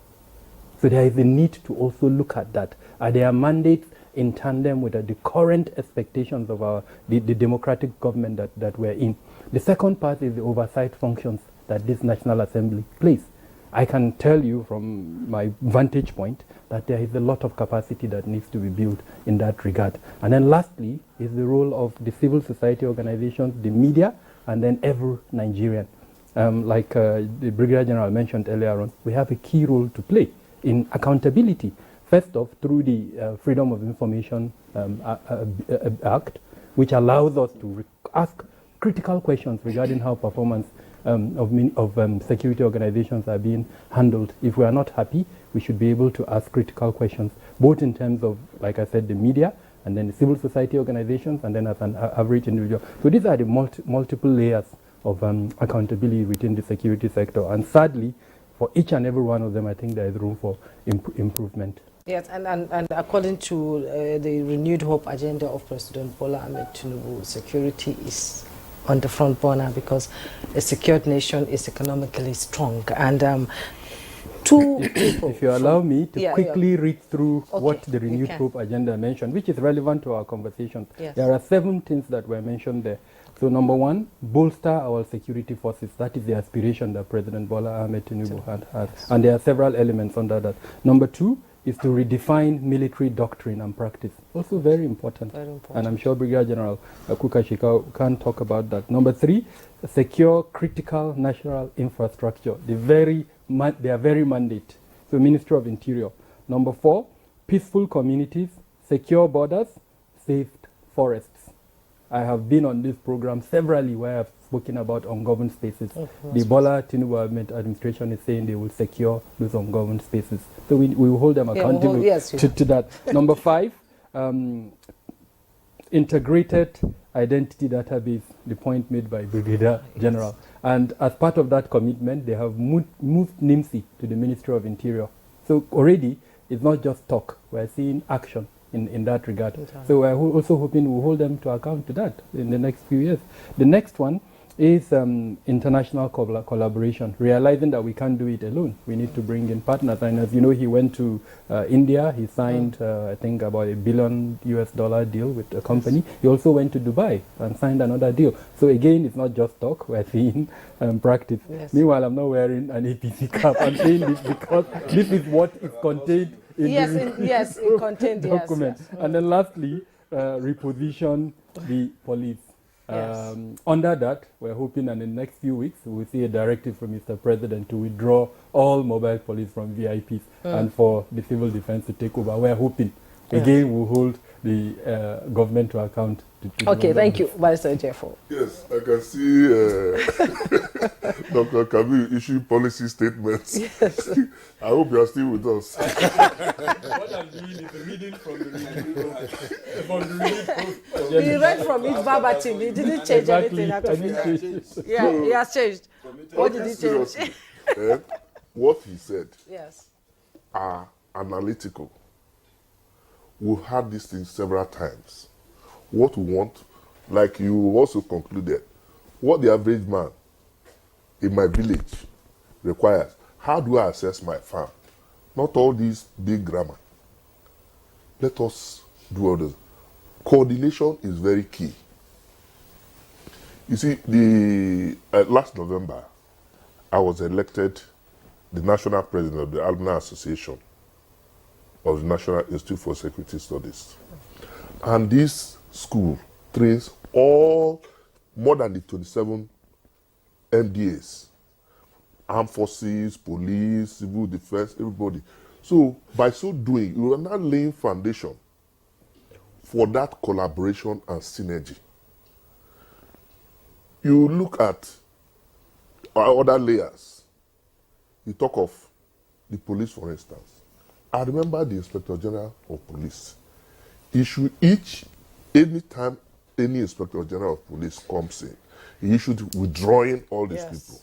So there is a need to also look at that. Are their mandates in tandem with the current expectations of the democratic government that we're in? The second part is the oversight functions that this National Assembly plays. I can tell you from my vantage point that there is a lot of capacity that needs to be built in that regard. And then lastly is the role of the civil society organizations, the media, and then every Nigerian. Like the Brigadier General mentioned earlier on, we have a key role to play in accountability. First off, through the Freedom of Information Act, which allows us to ask critical questions regarding how performance of security organizations are being handled. If we are not happy, we should be able to ask critical questions, both in terms of, like I said, the media, and then the civil society organizations, and then as an average individual. So these are the multiple layers of accountability within the security sector. And sadly, for each and every one of them, I think there is room for improvement.
Yes, and according to the renewed hope agenda of President Bola Ahmed Tinubu, security is on the front burner because a secured nation is economically strong. And two people...
If you allow me to quickly read through what the renewed hope agenda mentioned, which is relevant to our conversation.
Yes.
There are 7 things that were mentioned there. So number 1, bolster our security forces. That is the aspiration that President Bola Ahmed Tinubu had. And there are several elements under that. Number 2 is to redefine military doctrine and practice. Also very important.
Very important.
And I'm sure Brigadier General Kukashika can talk about that. Number 3, secure critical national infrastructure. Their very mandate. So Ministry of Interior. Number 4, peaceful communities, secure borders, safe forests. I have been on this program severally where I've spoken about ungoverned spaces. The Bola Tinubu administration is saying they will secure those ungoverned spaces. So we will hold them accountable to that. Number 5, integrated identity database, the point made by Brigadier General. And as part of that commitment, they have moved NIMSI to the Ministry of Interior. So already, it's not just talk. We're seeing action in that regard. So we're also hoping we'll hold them to account to that in the next few years. The next one is international collaboration, realizing that we can't do it alone. We need to bring in partners. And as you know, he went to India. He signed, I think, about $1 billion deal with a company. He also went to Dubai and signed another deal. So again, it's not just talk. We're seeing practice. Yes. Meanwhile, I'm not wearing an APC cap. I'm saying this because this is what is contained in the
contained
document.
Yes.
And then lastly, reposition the police. Under that, we're hoping in the next few weeks we'll see a directive from Mr. President to withdraw all mobile police from VIPs and for the civil defense to take over. We're hoping, again, we'll hold the government to account.
Okay, thank you, Vice Jeffo.
Yes, I can see Dr. Kabir issue policy statements.
Yes.
I hope you are still with us.
What I'm doing is reading from the reading.
He read from it verbatim. He didn't change anything out of it. Yeah, he has changed. What did he change?
What he said
are
analytical. We've had this thing several times. What we want, like you also concluded, what the average man in my village requires. How do I assess my farm? Not all these big grammar. Let us do all this. Coordination is very key. You see, last November, I was elected the national president of the Alumni Association of the National Institute for Security Studies. And this school trains more than the 27 MDAs, armed forces, police, civil defense, everybody. So by so doing, you are now laying foundation for that collaboration and synergy. You look at other layers. You talk of the police, for instance. I remember the Inspector General of Police issue anytime any Inspector General of Police comes in, he issued withdrawing all these people.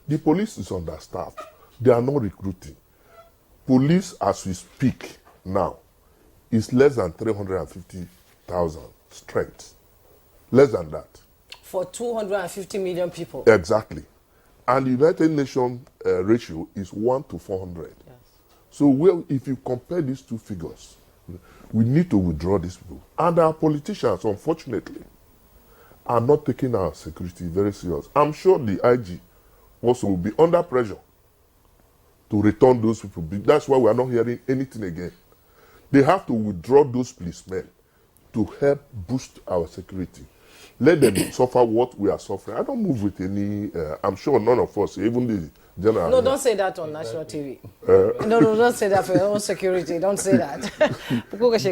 The police is understaffed. They are not recruiting. Police, as we speak now, is less than 350,000 strength. Less than that.
For 250 million people.
Exactly. And the United Nations ratio is 1 to 400. Yes. So if you compare these two figures, we need to withdraw these people. And our politicians, unfortunately, are not taking our security very serious. I'm sure the IG also will be under pressure to return those people. That's why we are not hearing anything again. They have to withdraw those policemen to help boost our security. Let them suffer what we are suffering. I don't move with any, I'm sure none of us, even General,
No, don't say that on national TV. No, don't say that for your own security. Don't say that.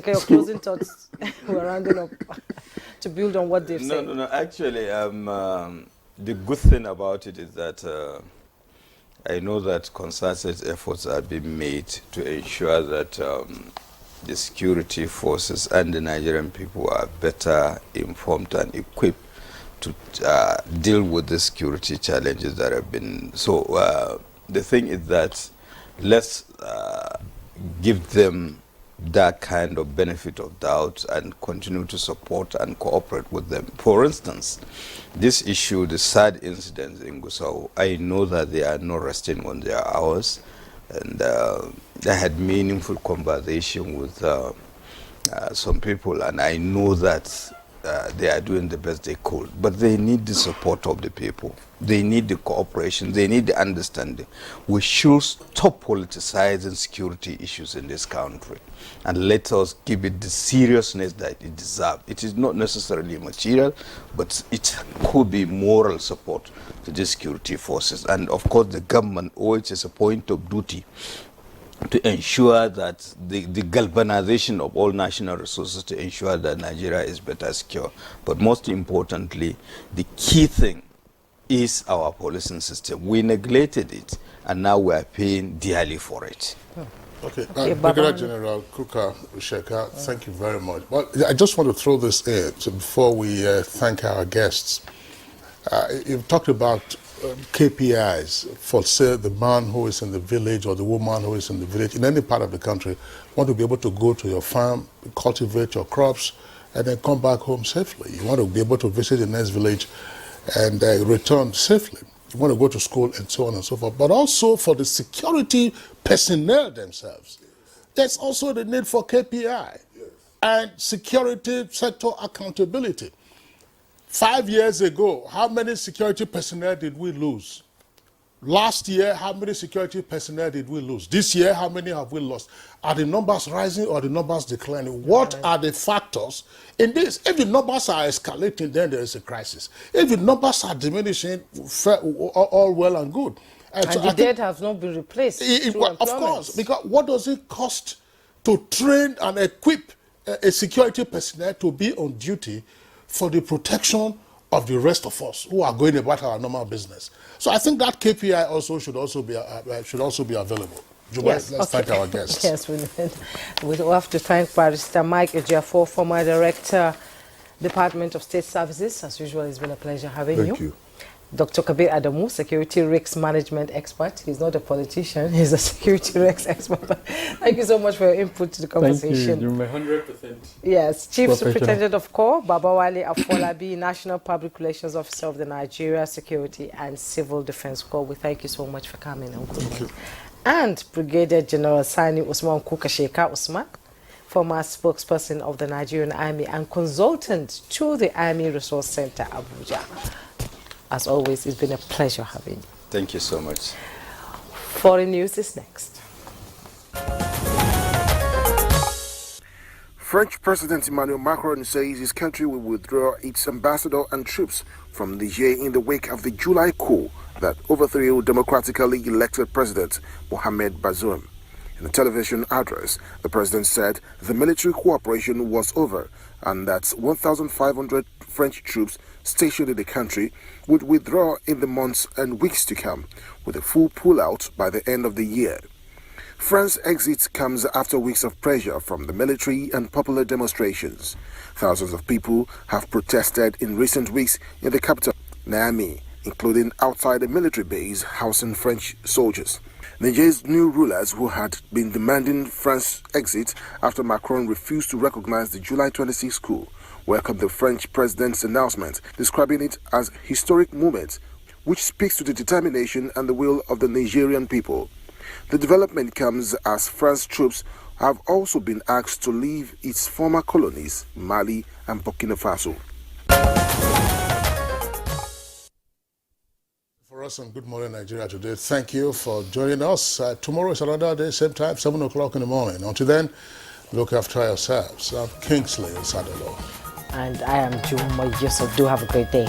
Your closing thoughts. We're rounding up to build on what they've said.
No. Actually, the good thing about it is that I know that concerted efforts are being made to ensure that the security forces and the Nigerian people are better informed and equipped to deal with the security challenges that have been. So the thing is that let's give them that kind of benefit of doubt and continue to support and cooperate with them. For instance, this issue, the sad incidents in Gusau, I know that they are not resting on their hours, and I had meaningful conversation with some people, and I know that they are doing the best they could, but they need the support of the people. They need the cooperation. They need the understanding. We should stop politicizing security issues in this country and let us give it the seriousness that it deserves. It is not necessarily material, but it could be moral support to the security forces. And of course, the government owes as a point of duty to ensure that the galvanization of all national resources to ensure that Nigeria is better secure. But most importantly, the key thing is our policing system. We neglected it, and now we are paying dearly for it.
Okay, Brigadier General Kuka Usheka, thank you very much. Well, I just want to throw this in before we thank our guests. You've talked about KPIs for, say, the man who is in the village or the woman who is in the village in any part of the country want to be able to go to your farm, cultivate your crops, and then come back home safely. You want to be able to visit the next village and return safely. You want to go to school and so on and so forth. But also for the security personnel themselves, there's also the need for KPI and security sector accountability. 5 years ago, how many security personnel did we lose? Last year, how many security personnel did we lose? This year, how many have we lost? Are the numbers rising or the numbers declining? What are the factors in this? If the numbers are escalating, then there is a crisis. If the numbers are diminishing, all well and good.
And so the dead have not been replaced.
Of course, because what does it cost to train and equip a security personnel to be on duty for the protection of the rest of us who are going about our normal business? So I think that KPI also should also be available. Yes, let's thank our guests.
Yes, we have to thank Barrister Mike Ejiafo, former Director, Department of State Services. As usual, it's been a pleasure having you.
Thank you.
Dr. Kabir Adamu, Security Risk Management Expert. He's not a politician, he's a security risk expert. Thank you so much for your input to the conversation.
Thank you, 100%.
Yes, Chief Superintendent of Corps, Babawale Afolabi, National Public Relations Officer of the Nigeria Security and Civil Defense Corps. We thank you so much for coming.
Thank you.
And Brigadier General Sani Usman Kukasheka Usman, former spokesperson of the Nigerian Army and consultant to the Army Resource Center, Abuja. As always, it's been a pleasure having you.
Thank you so much.
Foreign news is next.
French President Emmanuel Macron says his country will withdraw its ambassador and troops from Niger in the wake of the July coup that overthrew democratically elected President Mohamed Bazoum. In a television address, the president said the military cooperation was over and that 1,500 French troops stationed in the country would withdraw in the months and weeks to come, with a full pullout by the end of the year. France's exit comes after weeks of pressure from the military and popular demonstrations. Thousands of people have protested in recent weeks in the capital, Niamey, including outside a military base housing French soldiers. Niger's new rulers, who had been demanding France's exit after Macron refused to recognize the July 26 coup, welcomed the French president's announcement, describing it as a historic moment, which speaks to the determination and the will of the Nigerian people. The development comes as France's troops have also been asked to leave its former colonies, Mali and Burkina Faso.
For us on Good Morning Nigeria today, thank you for joining us. Tomorrow is another day, same time, 7 o'clock in the morning. Until then, look after yourselves. I'm Kingsley Osadolo.
And I am Juma Yusuf. Do have a great day.